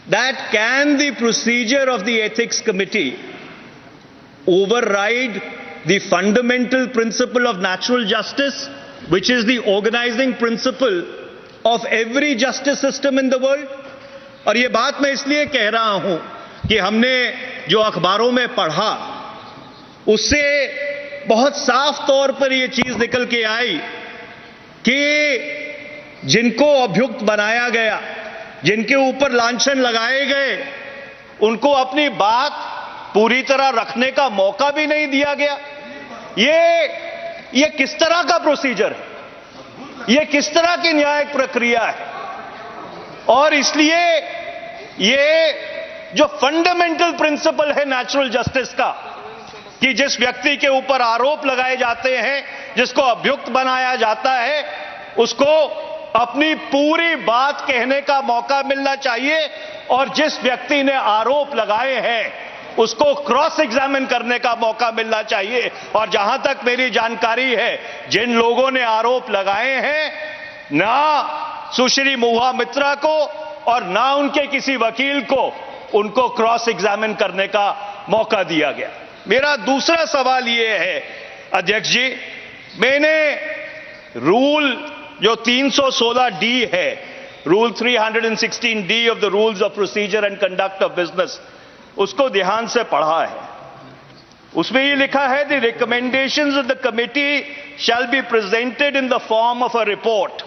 that can the procedure of the ethics committee override the fundamental principle of natural justice, which is the organizing principle of every justice system in the world? और ये बात मैं इसलिए कह रहा हूं कि हमने जो अखबारों में पढ़ा उससे बहुत साफ तौर पर यह चीज निकल के आई कि जिनको अभियुक्त बनाया गया, जिनके ऊपर लांछन लगाए गए, उनको अपनी बात पूरी तरह रखने का मौका भी नहीं दिया गया। ये किस तरह का प्रोसीजर है? ये किस तरह की न्यायिक प्रक्रिया है? और इसलिए ये जो फंडामेंटल प्रिंसिपल है नेचुरल जस्टिस का, कि जिस व्यक्ति के ऊपर आरोप लगाए जाते हैं, जिसको अभियुक्त बनाया जाता है, उसको अपनी पूरी बात कहने का मौका मिलना चाहिए और जिस व्यक्ति ने आरोप लगाए हैं उसको क्रॉस एग्जामिन करने का मौका मिलना चाहिए। और जहां तक मेरी जानकारी है, जिन लोगों ने आरोप लगाए हैं, ना सुश्री महुआ मित्रा को और ना उनके किसी वकील को उनको क्रॉस एग्जामिन करने का मौका दिया गया। मेरा दूसरा सवाल यह है अध्यक्ष जी, मैंने रूल जो 316D है, rule 316D of the rules of procedure and conduct of business, उसको ध्यान से पढ़ा है। उसमें ये लिखा है, the recommendations of the committee shall be presented in the form of a report.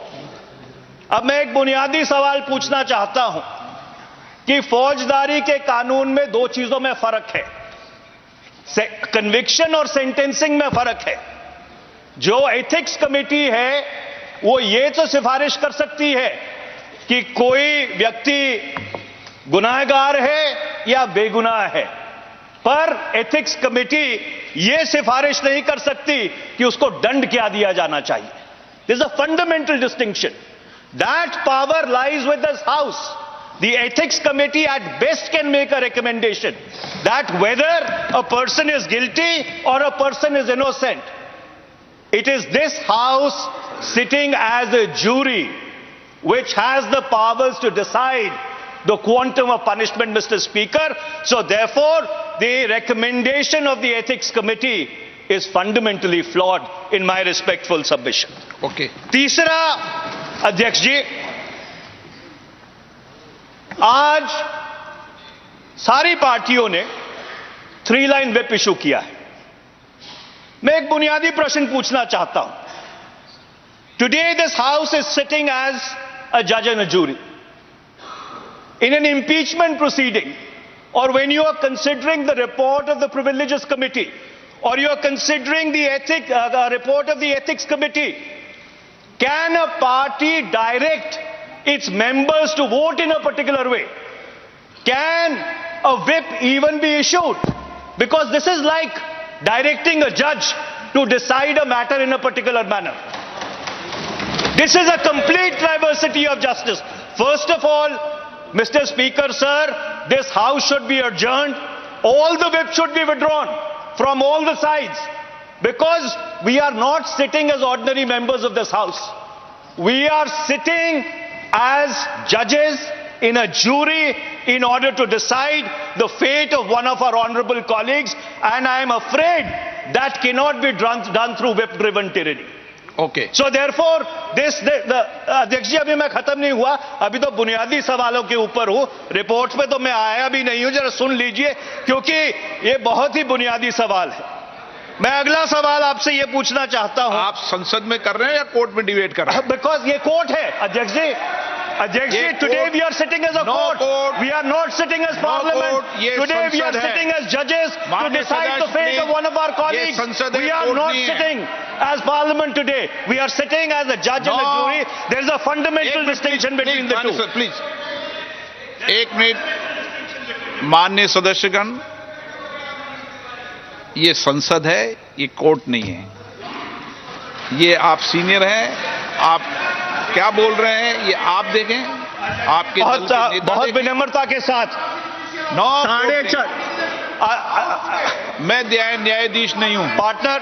अब मैं एक बुनियादी सवाल पूछना चाहता हूं कि फौजदारी के कानून में 2 चीजों में फर्क है। कन्विक्शन और सेंटेंसिंग में फर्क है। जो एथिक्स कमेटी है वो ये तो सिफारिश कर सकती है कि कोई व्यक्ति गुनाहगार है या बेगुनाह है, पर एथिक्स कमेटी यह सिफारिश नहीं कर सकती कि उसको दंड क्या दिया जाना चाहिए। This is a fundamental distinction. That power lies with this house. The ethics committee at best can make a recommendation that whether a person is guilty or a person is innocent. It is this house sitting as a jury which has the powers to decide the quantum of punishment, Mr. Speaker. So therefore, the recommendation of the ethics committee is fundamentally flawed in my respectful submission. Okay. तीसरा, अध्यक्ष जी, आज सारी पार्टियों ने 3 line whip issue किया है। मैं एक बुनियादी प्रश्न पूछना चाहता हूं। Today this house is sitting as a जज and a jury in an impeachment proceeding, or when you are considering the report of the privileges committee, or you are considering the report of the ethics committee, can a party direct its members to vote in a particular way? Can a whip even be issued? Because this is like directing a judge to decide a matter in a particular manner. This is a complete diversity of justice. First of all, Mr. Speaker, sir, this house should be adjourned. All the whips should be withdrawn from all the sides, because we are not sitting as ordinary members of this house. We are sitting as judges in a jury in order to decide the fate of one of our honorable colleagues, and I am afraid that cannot be done through whip-driven tyranny. Okay. So therefore, अध्यक्ष जी, अभी मैं खत्म नहीं हुआ, अभी तो बुनियादी सवालों के ऊपर हूं। रिपोर्ट पे तो मैं आया भी नहीं हूं, जरा सुन लीजिए, क्योंकि ये बहुत ही बुनियादी सवाल है। मैं अगला सवाल आपसे ये पूछना चाहता हूं। आप संसद में कर रहे हैं या कोर्ट में डिबेट कर रहे हैं? बिकॉज ये कोर्ट है, अध्यक्ष जी। अध्यक्ष जी, today we are sitting as a court, we are not sitting as parliament. Today we are sitting as जजेस to decide the fate of one of our colleagues. We are not sitting as parliament today. We are sitting as a judge and a jury. There is a fundamental distinction between the two. Sir, please. एक minute, माननीय सदस्यगण, ये संसद है, ये court नहीं है। ये आप सीनियर हैं, आप क्या बोल रहे हैं ये आप देखें, आपके बहुत विनम्रता के साथ। 9:30 मैं न्यायाधीश नहीं हूं पार्टनर,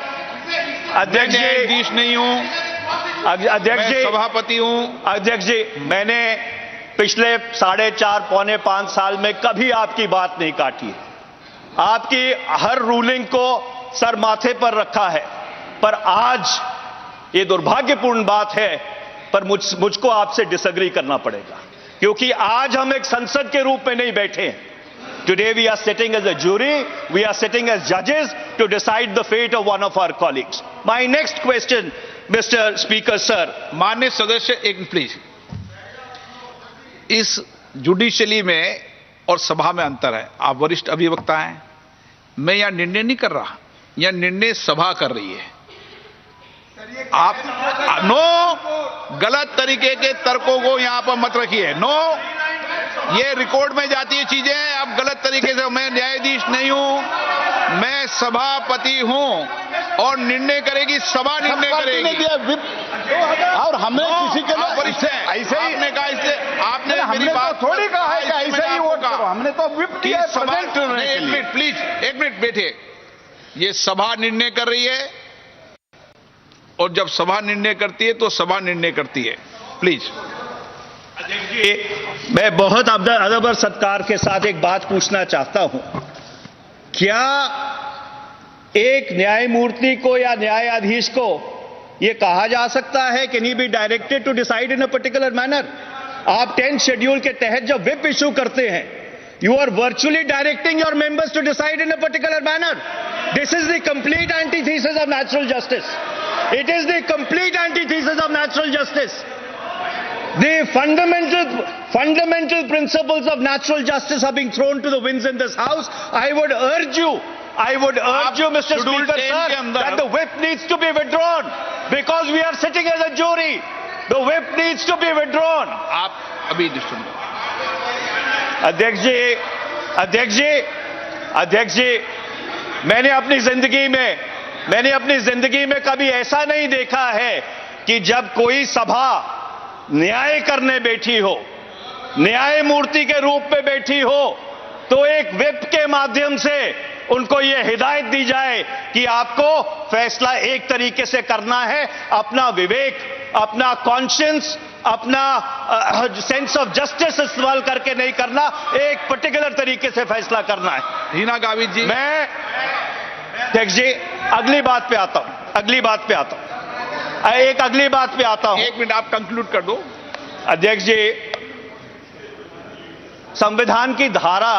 अध्यक्ष जी न्यायाधीश नहीं हूं, अध्यक्ष जी सभापति हूं। अध्यक्ष जी, मैंने पिछले 4.5 पौने 5 साल में कभी आपकी बात नहीं काटी। आपकी हर रूलिंग को सर माथे पर रखा है, पर आज ये दुर्भाग्यपूर्ण बात है, पर मुझको आपसे डिसएग्री करना पड़ेगा, क्योंकि आज हम एक संसद के रूप में नहीं बैठे हैं। Today we are sitting as a jury, we are sitting as judges to decide the fate of one of our colleagues. My next question, Mr. Speaker, sir. माननीय सदस्य, एक प्लीज। इस जुडिशरी में और सभा में अंतर है। आप वरिष्ठ अभिवक्ता हैं, मैं यहां निर्णय नहीं कर रहा, यहां निर्णय सभा कर रही है। आप गलत तरीके के तर्कों को यहां पर मत रखिए। ये रिकॉर्ड में जाती है चीजें, आप गलत तरीके से। मैं न्यायाधीश नहीं हूं, मैं सभापति हूं और निर्णय करेगी सभा, निर्णय करेगी। और हमने किसी के लिए वरिष्ठ हैं, ऐसे ही आपने कहा, इससे आपने हमने तो थोड़ी कहा है कि ऐसे ही वोट करो, हमने तो व्हिप किया है प्रेजेंट करने के लिए। प्लीज एक मिनट बैठिए। ये सभा निर्णय कर रही है, और जब सभा निर्णय करती है तो सभा निर्णय करती है। प्लीज। मैं बहुत अदब और सत्कार के साथ एक बात पूछना चाहता हूं। क्या एक न्यायमूर्ति को या न्यायाधीश को यह कहा जा सकता है कि नहीं be directed to decide in a particular manner? आप 10th शेड्यूल के तहत जब व्हिप इशू करते हैं, you are virtually directing your members to decide in a particular manner. This is the complete antithesis of natural justice. It is the complete antithesis of natural justice. The fundamental principles of natural justice are being thrown to the winds in this house. I would urge you I would urge you, Mr. Speaker, sir, that the whip needs to be withdrawn because we are sitting as a jury. The whip needs to be withdrawn. आप अभी सुन लो। अध्यक्ष जी, मैंने अपनी जिंदगी में कभी ऐसा नहीं देखा है कि जब कोई सभा न्याय करने बैठी हो, न्याय मूर्ति के रूप में बैठी हो, तो एक व्हिप के माध्यम से उनको यह हिदायत दी जाए कि आपको फैसला एक तरीके से करना है, अपना विवेक, अपना कॉन्शियंस, अपना सेंस ऑफ जस्टिस इस्तेमाल करके नहीं करना, एक पर्टिकुलर तरीके से फैसला करना है। हीना गावित जी, मैं अध्यक्ष जी अगली बात पे आता हूं। एक मिनट आप कंक्लूड कर दो। अध्यक्ष जी, संविधान की धारा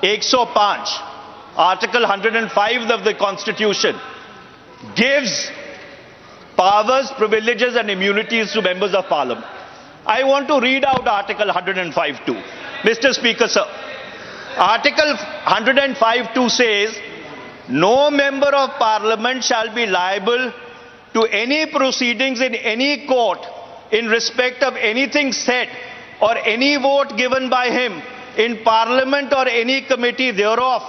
105 Article 105 of the Constitution gives powers, privileges and immunities to members of Parliament. I want to read out Article 105 too. Mr. Speaker, sir. Article 105 2 says, no member of Parliament shall be liable to any proceedings in any court in respect of anything said or any vote given by him in Parliament or any committee thereof,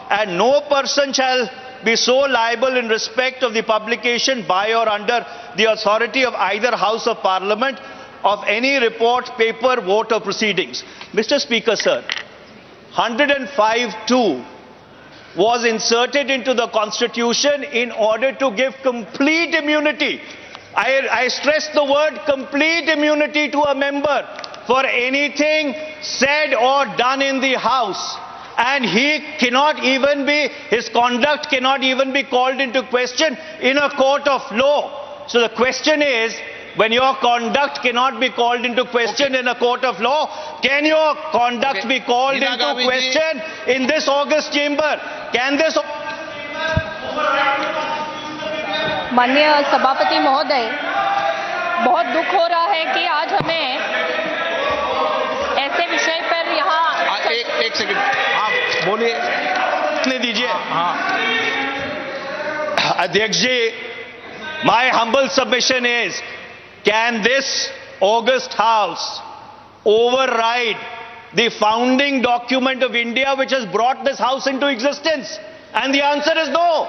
and no person shall be so liable in respect of the publication by or under the authority of either House of Parliament of any report, paper, vote or proceedings. Mr. Speaker, sir, 105(2) was inserted into the Constitution in order to give complete immunity. I stress the word complete immunity to a member for anything said or done in the House. And his conduct cannot even be called into question in a court of law. So the question is, when your conduct cannot be called into question in a court of law, can your conduct be called into question in this august chamber? Can this माननीय सभापति महोदय, बहुत दुख हो रहा है कि आज हमें ऐसे विषय पर यहाँ एक सेकंड आप बोलिए, दीजिए। अध्यक्ष जी, my humble submission is, can this august house override the founding document of India which has brought this house into existence? And the answer is no.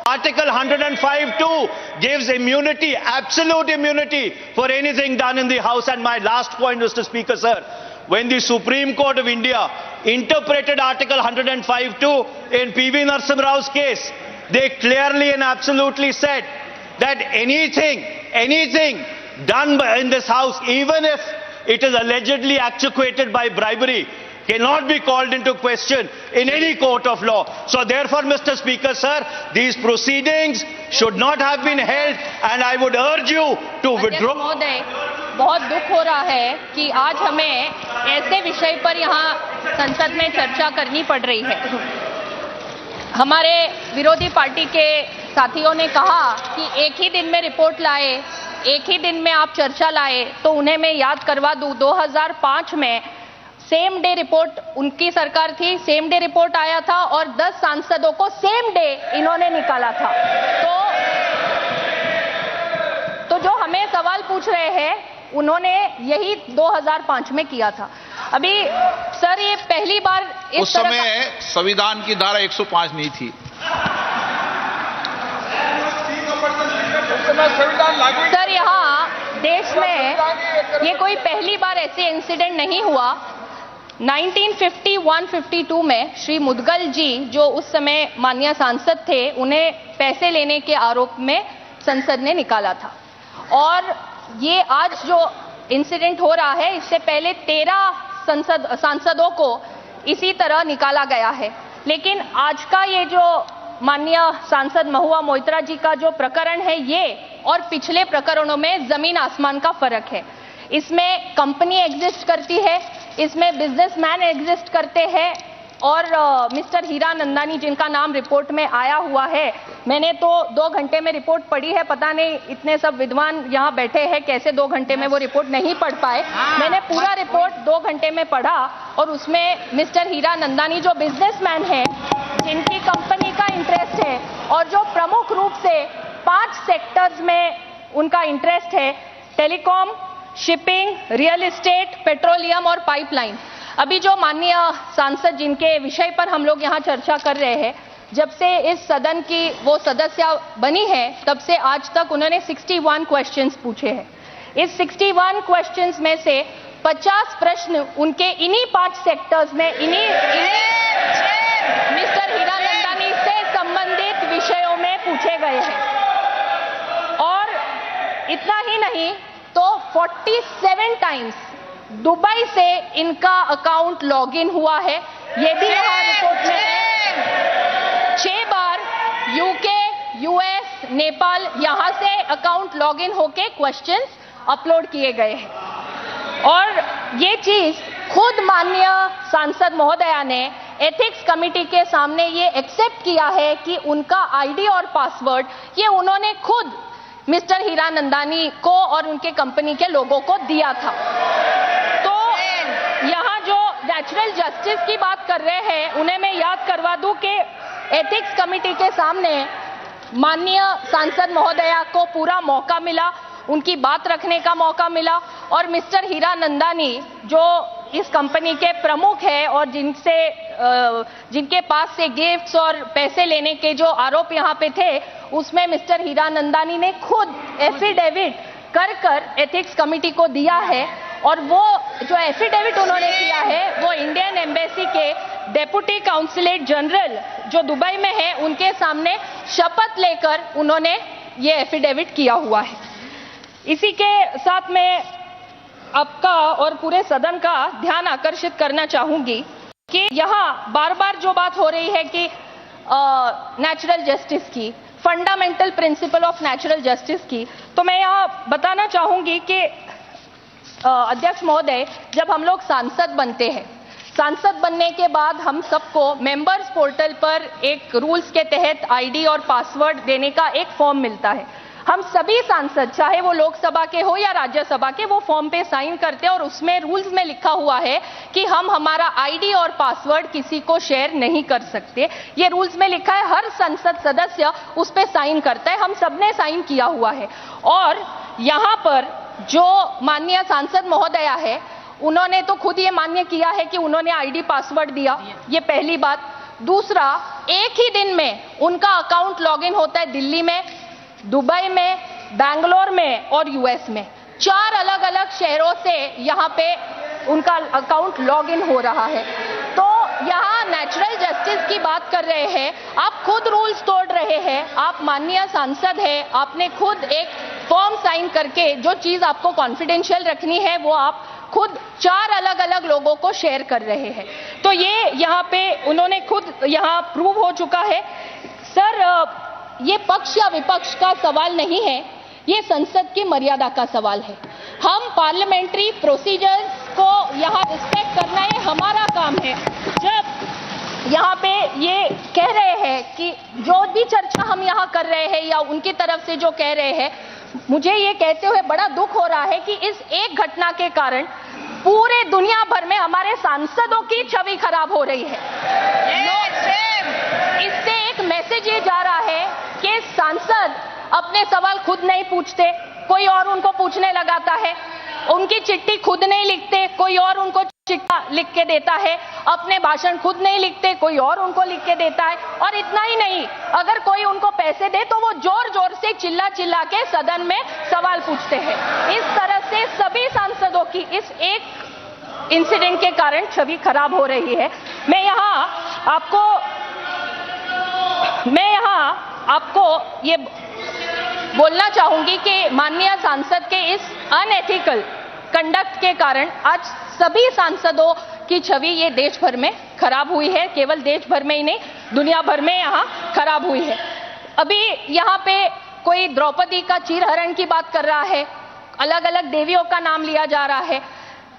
Article 105(2) gives immunity, absolute immunity for anything done in the House. And my last point, Mr. Speaker, sir, when the Supreme Court of India interpreted Article 105(2) in P.V. Narasimha Rao's case, they clearly and absolutely said that anything done in this House, even if it is allegedly actuated by bribery, cannot be called into question in any court of law. So therefore, Mr. Speaker, sir, these proceedings should not have been held, and I would urge you to withdraw. महोदय, बहुत दुख हो रहा है कि आज हमें ऐसे विषय पर यहाँ संसद में चर्चा करनी पड़ रही है। हमारे विरोधी पार्टी के साथियों ने कहा कि एक ही दिन में रिपोर्ट लाए, एक ही दिन में आप चर्चा लाए, तो उन्हें मैं याद करवा दूं, 2005 में सेम डे रिपोर्ट उनकी सरकार थी, सेम डे रिपोर्ट आया था और 10 सांसदों को सेम डे इन्होंने निकाला था। तो जो हमें सवाल पूछ रहे हैं, उन्होंने यही 2005 में किया था। अभी सर, ये पहली बार उस समय संविधान की धारा 105 नहीं थी। सर, यहाँ देश में ये कोई पहली बार ऐसे इंसिडेंट नहीं हुआ। 1951-52 में श्री मुदगल जी, जो उस समय माननीय सांसद थे, उन्हें पैसे लेने के आरोप में संसद ने निकाला था। और ये आज जो इंसिडेंट हो रहा है, इससे पहले 13 सांसदों को इसी तरह निकाला गया है। लेकिन आज का ये जो माननीय सांसद महुआ मोइत्रा जी का जो प्रकरण है, ये और पिछले प्रकरणों में जमीन आसमान का फर्क है। इसमें कंपनी एग्जिस्ट करती है, इसमें बिजनेसमैन एग्जिस्ट करते हैं, और मिस्टर हीरा नंदानी, जिनका नाम रिपोर्ट में आया हुआ है, मैंने तो 2 घंटे में रिपोर्ट पढ़ी है। पता नहीं इतने सब विद्वान यहाँ बैठे हैं, कैसे 2 घंटे में वो रिपोर्ट नहीं पढ़ पाए। मैंने पूरा रिपोर्ट 2 घंटे में पढ़ा, और उसमें मिस्टर हीरा नंदानी जो बिजनेसमैन है, जिनकी कंपनी का इंटरेस्ट है और जो प्रमुख रूप से 5 सेक्टर्स में उनका इंटरेस्ट है, telecom, shipping, real estate, petroleum और पाइपलाइन। अभी जो माननीय सांसद जिनके विषय पर हम लोग यहाँ चर्चा कर रहे हैं, जब से इस सदन की वो सदस्य बनी है तब से आज तक उन्होंने 61 क्वेश्चंस पूछे हैं। इस 61 क्वेश्चंस में से 50 प्रश्न उनके इन्हीं 5 सेक्टर्स में इन्हीं मिस्टर हीरानंदानी से संबंधित विषयों में पूछे गए हैं। और इतना ही नहीं तो 47 टाइम्स दुबई से इनका अकाउंट लॉगिन हुआ है, ये भी यहाँ रिपोर्ट में है। 6 बार यूके, यूएस, नेपाल यहाँ से अकाउंट लॉगिन होके क्वेश्चंस अपलोड किए गए हैं। और ये चीज खुद माननीय सांसद महोदया ने एथिक्स कमेटी के सामने ये एक्सेप्ट किया है कि उनका आईडी और पासवर्ड ये उन्होंने खुद मिस्टर हीरानंदानी को और उनके कंपनी के लोगों को दिया था। तो यहाँ जो नेचुरल जस्टिस की बात कर रहे हैं उन्हें मैं याद करवा दूं कि एथिक्स कमेटी के सामने माननीय सांसद महोदया को पूरा मौका मिला, उनकी बात रखने का मौका मिला और मिस्टर हीरानंदानी जो इस कंपनी के प्रमुख है और जिनके पास से गिफ्ट्स और पैसे लेने के जो आरोप यहाँ पे थे, उसमें मिस्टर हीरानंदानी ने खुद एफिडेविट कर एथिक्स कमेटी को दिया है। और वो जो एफिडेविट उन्होंने किया है वो इंडियन एम्बेसी के डेप्यूटी काउंसलेट जनरल जो दुबई में है उनके सामने शपथ लेकर उन्होंने ये एफिडेविट किया हुआ है। इसी के साथ मैं आपका और पूरे सदन का ध्यान आकर्षित करना चाहूंगी कि यहाँ बार बार जो बात हो रही है कि नेचुरल जस्टिस की, fundamental principle of natural justice की, तो मैं यहाँ बताना चाहूंगी कि अध्यक्ष महोदय, जब हम लोग सांसद बनते हैं, सांसद बनने के बाद हम सबको मेंबर्स पोर्टल पर एक रूल्स के तहत आईडी और पासवर्ड देने का एक फॉर्म मिलता है। हम सभी सांसद, चाहे वो लोकसभा के हो या राज्यसभा के, वो फॉर्म पे साइन करते हैं और उसमें रूल्स में लिखा हुआ है कि हम हमारा आईडी और पासवर्ड किसी को शेयर नहीं कर सकते। ये रूल्स में लिखा है, हर संसद सदस्य उस पे साइन करता है, हम सबने साइन किया हुआ है। और यहाँ पर जो माननीय सांसद महोदया है उन्होंने तो खुद ये मान्य किया है कि उन्होंने आईडी पासवर्ड दिया, ये पहली बात। दूसरा, एक ही दिन में उनका अकाउंट लॉगिन होता है दिल्ली में, दुबई में, बैंगलोर में और यूएस में। 4 अलग अलग शहरों से यहाँ पे उनका अकाउंट लॉगिन हो रहा है। तो यहाँ नेचुरल जस्टिस की बात कर रहे हैं, आप खुद रूल्स तोड़ रहे हैं। आप माननीय सांसद हैं, आपने खुद एक फॉर्म साइन करके जो चीज आपको कॉन्फिडेंशियल रखनी है वो आप खुद 4 अलग अलग लोगों को शेयर कर रहे हैं। तो ये यहाँ पे उन्होंने खुद यहाँ प्रूव हो चुका है। सर, ये पक्ष या विपक्ष का सवाल नहीं है, ये संसद की मर्यादा का सवाल है। हम पार्लियामेंट्री प्रोसीजर्स को यहाँ रिस्पेक्ट करना ये हमारा काम है। जब यहाँ पे ये कह रहे हैं कि जो भी चर्चा हम यहाँ कर रहे हैं या उनकी तरफ से जो कह रहे हैं, मुझे ये कहते हुए बड़ा दुख हो रहा है कि इस एक घटना के कारण पूरे दुनिया भर में हमारे सांसदों की छवि खराब हो रही है। इससे एक मैसेज ये जा रहा है कि सांसद अपने सवाल खुद नहीं पूछते, कोई और उनको पूछने लगाता है। उनकी चिट्ठी खुद नहीं लिखते, कोई और उनको चिट्ठा लिख के देता है। अपने भाषण खुद नहीं लिखते, कोई और उनको लिख के देता है। और इतना ही नहीं, अगर कोई उनको पैसे दे तो वो जोर जोर से चिल्ला चिल्ला के सदन में सवाल पूछते हैं। इस तरह से सभी सांसदों की इस एक इंसिडेंट के कारण छवि खराब हो रही है। मैं यहाँ आपको ये बोलना चाहूंगी कि माननीय सांसद के इस अनएथिकल कंडक्ट के कारण आज सभी सांसदों की छवि ये देश भर में खराब हुई है। केवल देश भर में ही नहीं, दुनिया भर में यहाँ खराब हुई है। अभी यहाँ पे कोई द्रौपदी का चीरहरण की बात कर रहा है, अलग अलग देवियों का नाम लिया जा रहा है।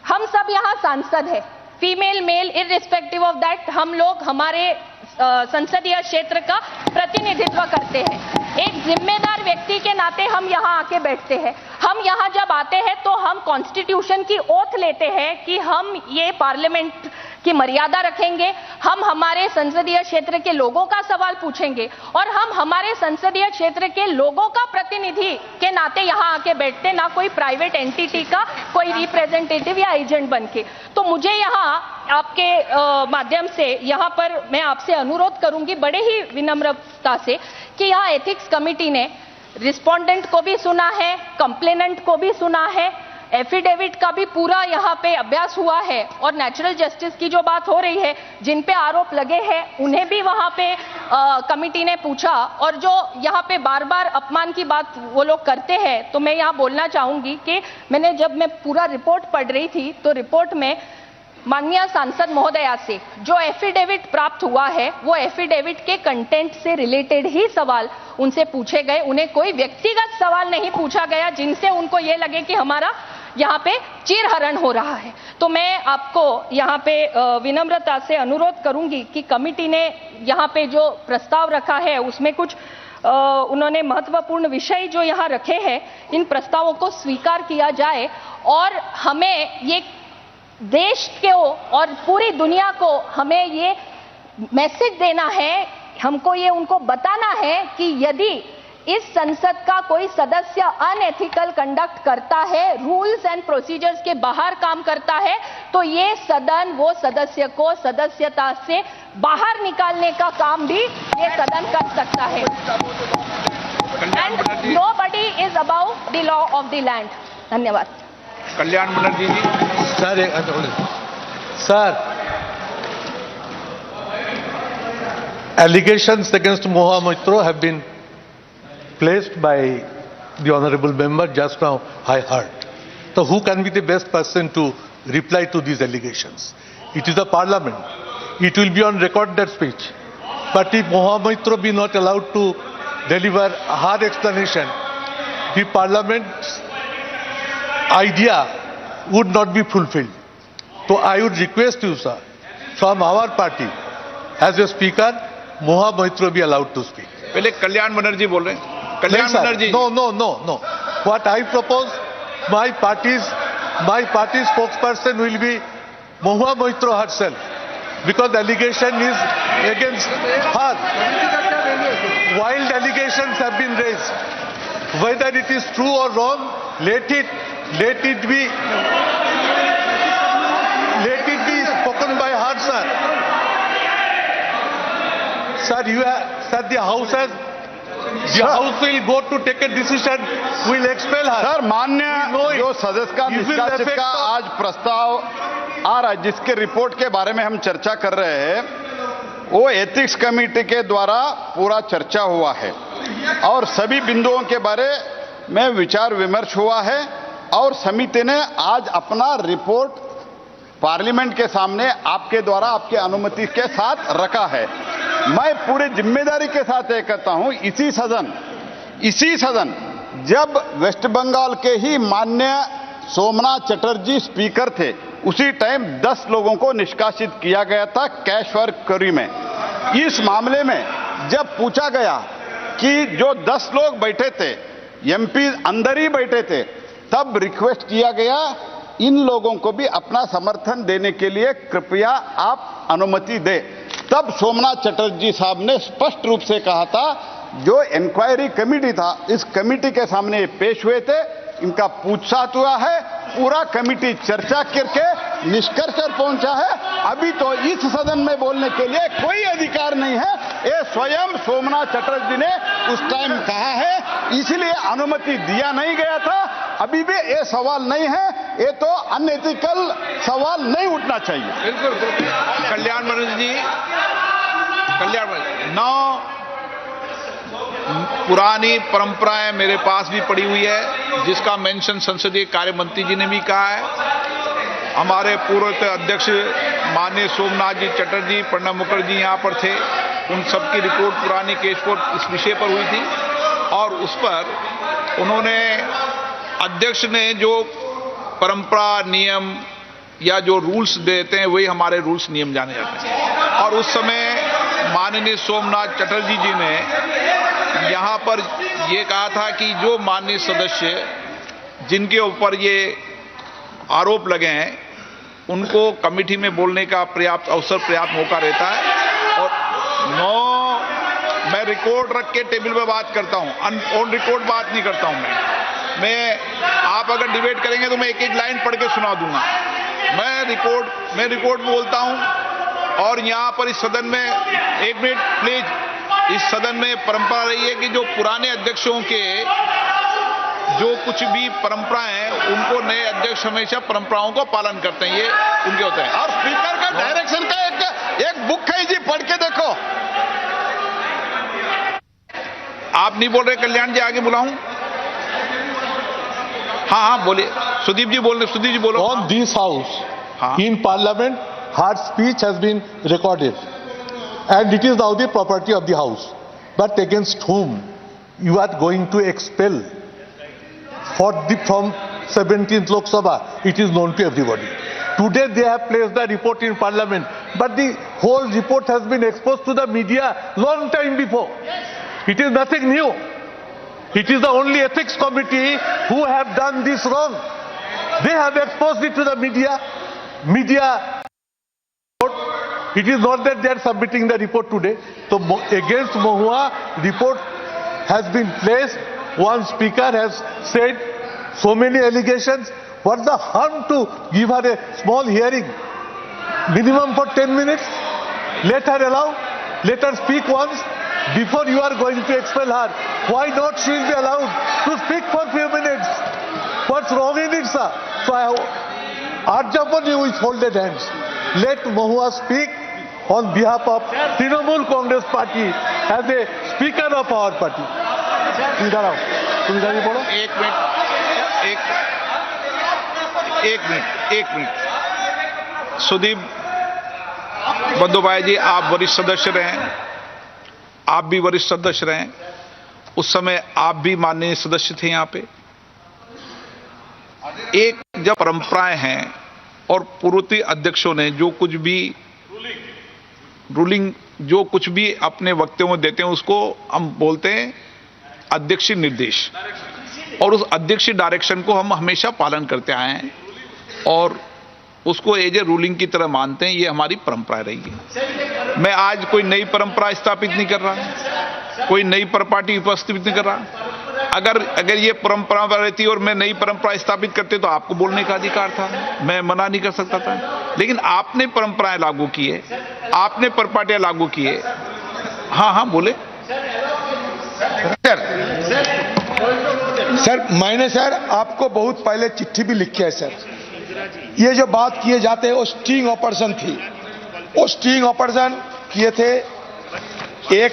हम सब यहाँ सांसद हैं, female male irrespective of that, हम लोग हमारे संसदीय क्षेत्र का प्रतिनिधित्व करते हैं। एक जिम्मेदार व्यक्ति के नाते हम यहाँ आके बैठते हैं। हम यहाँ जब आते हैं तो हम कॉन्स्टिट्यूशन की ओथ लेते हैं कि हम ये पार्लियामेंट की मर्यादा रखेंगे, हम हमारे संसदीय क्षेत्र के लोगों का सवाल पूछेंगे और हम हमारे संसदीय क्षेत्र के लोगों का प्रतिनिधि के नाते यहाँ आके बैठते, ना कोई प्राइवेट एंटिटी का कोई रिप्रेजेंटेटिव या एजेंट बनके। तो मुझे यहाँ आपके माध्यम से यहाँ पर मैं आपसे अनुरोध करूंगी बड़े ही विनम्रता से कि यहाँ एथिक्स कमेटी ने रिस्पोंडेंट को भी सुना है, कंप्लेनेंट को भी सुना है, एफिडेविट का भी पूरा यहाँ पे अभ्यास हुआ है और नेचुरल जस्टिस की जो बात हो रही है, जिन पे आरोप लगे हैं उन्हें भी वहाँ पे कमिटी ने पूछा और जो यहाँ पे बार बार अपमान की बात वो लोग करते हैं, तो मैं यहाँ बोलना चाहूंगी कि जब मैं पूरा रिपोर्ट पढ़ रही थी तो रिपोर्ट में माननीय सांसद महोदया से जो एफिडेविट प्राप्त हुआ है वो एफिडेविट के कंटेंट से रिलेटेड ही सवाल उनसे पूछे गए, उन्हें कोई व्यक्तिगत सवाल नहीं पूछा गया जिनसे उनको ये लगे कि हमारा यहाँ पे चीरहरण हो रहा है। तो मैं आपको यहाँ पे विनम्रता से अनुरोध करूंगी कि कमिटी ने यहाँ पे जो प्रस्ताव रखा है उसमें कुछ उन्होंने महत्वपूर्ण विषय जो यहाँ रखे हैं, इन प्रस्तावों को स्वीकार किया जाए और हमें ये देश को और पूरी दुनिया को हमें ये मैसेज देना है, हमको ये उनको बताना है कि यदि इस संसद का कोई सदस्य अनएथिकल कंडक्ट करता है, रूल्स एंड प्रोसीजर्स के बाहर काम करता है, तो ये सदन वो सदस्य को सदस्यता से बाहर निकालने का काम भी ये सदन कर सकता है। And nobody is about the law of the land. धन्यवाद। कल्याण बनर्जी जी। Sir, allegations against Moha Moitra have been placed by the honorable member just now, I heard. So who can be the best person to reply to these allegations? It is the parliament. It will be on record, that speech. But if Moha Moitra be not allowed to deliver her explanation, the parliament's idea would not be fulfilled. So I would request you, sir, from our party, as a speaker, Moha Moitra be allowed to speak. पहले कल्याण बनर्जी बोल रहे हैं। Kalyan Banerjee. No. What I propose, my party's spokesperson will be Moha Moitra herself, because the allegation is against her. Wild allegations have been raised. Whether it is true or wrong, let it be spoken by her, sir. Sir, the House will go to take a decision, will expel her. Sir, मान्य जो सदस्य का निष्कासित का आज प्रस्ताव आ रहा है, जिसके रिपोर्ट के बारे में हम चर्चा कर रहे हैं, वो एथिक्स कमेटी के द्वारा पूरा चर्चा हुआ है और सभी बिंदुओं के बारे में विचार विमर्श हुआ है और समिति ने आज अपना रिपोर्ट पार्लियामेंट के सामने आपके द्वारा आपकी अनुमति के साथ रखा है। मैं पूरी जिम्मेदारी के साथ ये कहता हूं, इसी सदन जब वेस्ट बंगाल के ही माननीय सोमनाथ चटर्जी स्पीकर थे, उसी टाइम 10 लोगों को निष्कासित किया गया था कैश फॉर क्वेरी में। इस मामले में जब पूछा गया कि जो 10 लोग बैठे थे, एमपी अंदर ही बैठे थे, तब रिक्वेस्ट किया गया इन लोगों को भी अपना समर्थन देने के लिए कृपया आप अनुमति दें। तब सोमनाथ चटर्जी साहब ने स्पष्ट रूप से कहा था, जो इंक्वायरी कमेटी था, इस कमेटी के सामने पेश हुए थे, इनका पूछताछ हुआ है, पूरा कमेटी चर्चा करके निष्कर्ष पर पहुंचा है। अभी तो इस सदन में बोलने के लिए कोई अधिकार नहीं है, ये स्वयं सोमनाथ चटर्जी ने उस टाइम कहा है, इसलिए अनुमति दिया नहीं गया था। अभी भी ये सवाल नहीं है, ये तो अनएथिकल सवाल नहीं उठना चाहिए। बिल्कुल। कल्याण बनर्जी जी, पुरानी परंपराएं मेरे पास भी पड़ी हुई है, जिसका मेंशन संसदीय कार्य मंत्री जी ने भी कहा है। हमारे पूर्व अध्यक्ष माननीय सोमनाथ जी चटर्जी, प्रणब मुखर्जी यहाँ पर थे, उन सबकी रिपोर्ट पुरानी केस रिपोर्ट इस विषय पर हुई थी और उस पर उन्होंने अध्यक्ष ने जो परंपरा नियम या जो रूल्स देते हैं वही हमारे रूल्स नियम जाने जाते हैं। और उस समय माननीय सोमनाथ चटर्जी जी ने यहाँ पर ये कहा था कि जो माननीय सदस्य जिनके ऊपर ये आरोप लगे हैं उनको कमेटी में बोलने का पर्याप्त अवसर, पर्याप्त मौका रहता है। और 9 मैं रिकॉर्ड रख के टेबल पे बात करता हूँ, ऑन रिकॉर्ड बात नहीं करता हूँ मैं आप अगर डिबेट करेंगे तो मैं एक एक लाइन पढ़ के सुना दूंगा। मैं रिकॉर्ड बोलता हूँ। और यहाँ पर इस सदन में, एक मिनट प्लीज, इस सदन में परंपरा रही है कि जो पुराने अध्यक्षों के जो कुछ भी परंपराएं हैं, उनको नए अध्यक्ष हमेशा परंपराओं को पालन करते हैं, ये उनके होते हैं। और स्पीकर का डायरेक्शन का एक बुक है जी, पढ़ के देखो। आप नहीं बोल रहे कल्याण जी, आगे बुलाऊं? हाँ बोलिए। सुदीप जी बोलो। On this house in parliament हर speech has been recorded and it is now the property of the house, but against whom you are going to expel from 17th Lok Sabha, it is known to everybody. Today they have placed the report in parliament, but the whole report has been exposed to the media long time before. It is nothing new. It is the only ethics committee who have done this wrong. They have exposed it to the media. It is not that they are submitting the report today. So against Mahua, report has been placed. One speaker has said so many allegations. What's the harm to give her a small hearing? Minimum for 10 minutes. Let her speak once. Before you are going to expel her, why not she will be allowed to speak for few minutes? What's wrong in it, sir? So I urge upon you with folded hands. Let Mahua speak on behalf of Trinamool Congress Party as a speaker of our party. इधर आओ, तुम इधर ही बोलो। एक minute. Sudeep Bandyopadhyay जी, आप वरिष्ठ सदस्य रहे, आप भी वरिष्ठ सदस्य रहे, उस समय आप भी माननीय सदस्य थे यहाँ पे। एक जब परंपराएं हैं और पूर्ववर्ती अध्यक्षों ने जो कुछ भी रूलिंग, जो कुछ भी अपने वक्तव्यों में देते हैं, उसको हम बोलते हैं अध्यक्षीय निर्देश, और उस अध्यक्षीय डायरेक्शन को हम हमेशा पालन करते आए हैं और उसको एज ए रूलिंग की तरह मानते हैं। ये हमारी परंपरा रही है। मैं आज कोई नई परंपरा स्थापित नहीं कर रहा, कोई नई पार्टी उपस्थित नहीं कर रहा। अगर ये परंपरा रहती और मैं नई परंपरा स्थापित करते तो आपको बोलने का अधिकार था, मैं मना नहीं कर सकता था। लेकिन आपने परंपराएं लागू की है, आपने परपाटियां लागू की है। हाँ बोले। सर मैंने सर आपको बहुत पहले चिट्ठी भी लिखी है सर। ये जो बात किए जाते हैं वो स्टिंग ऑपरेशन थी, वो स्टिंग ऑपरेशन किए थे एक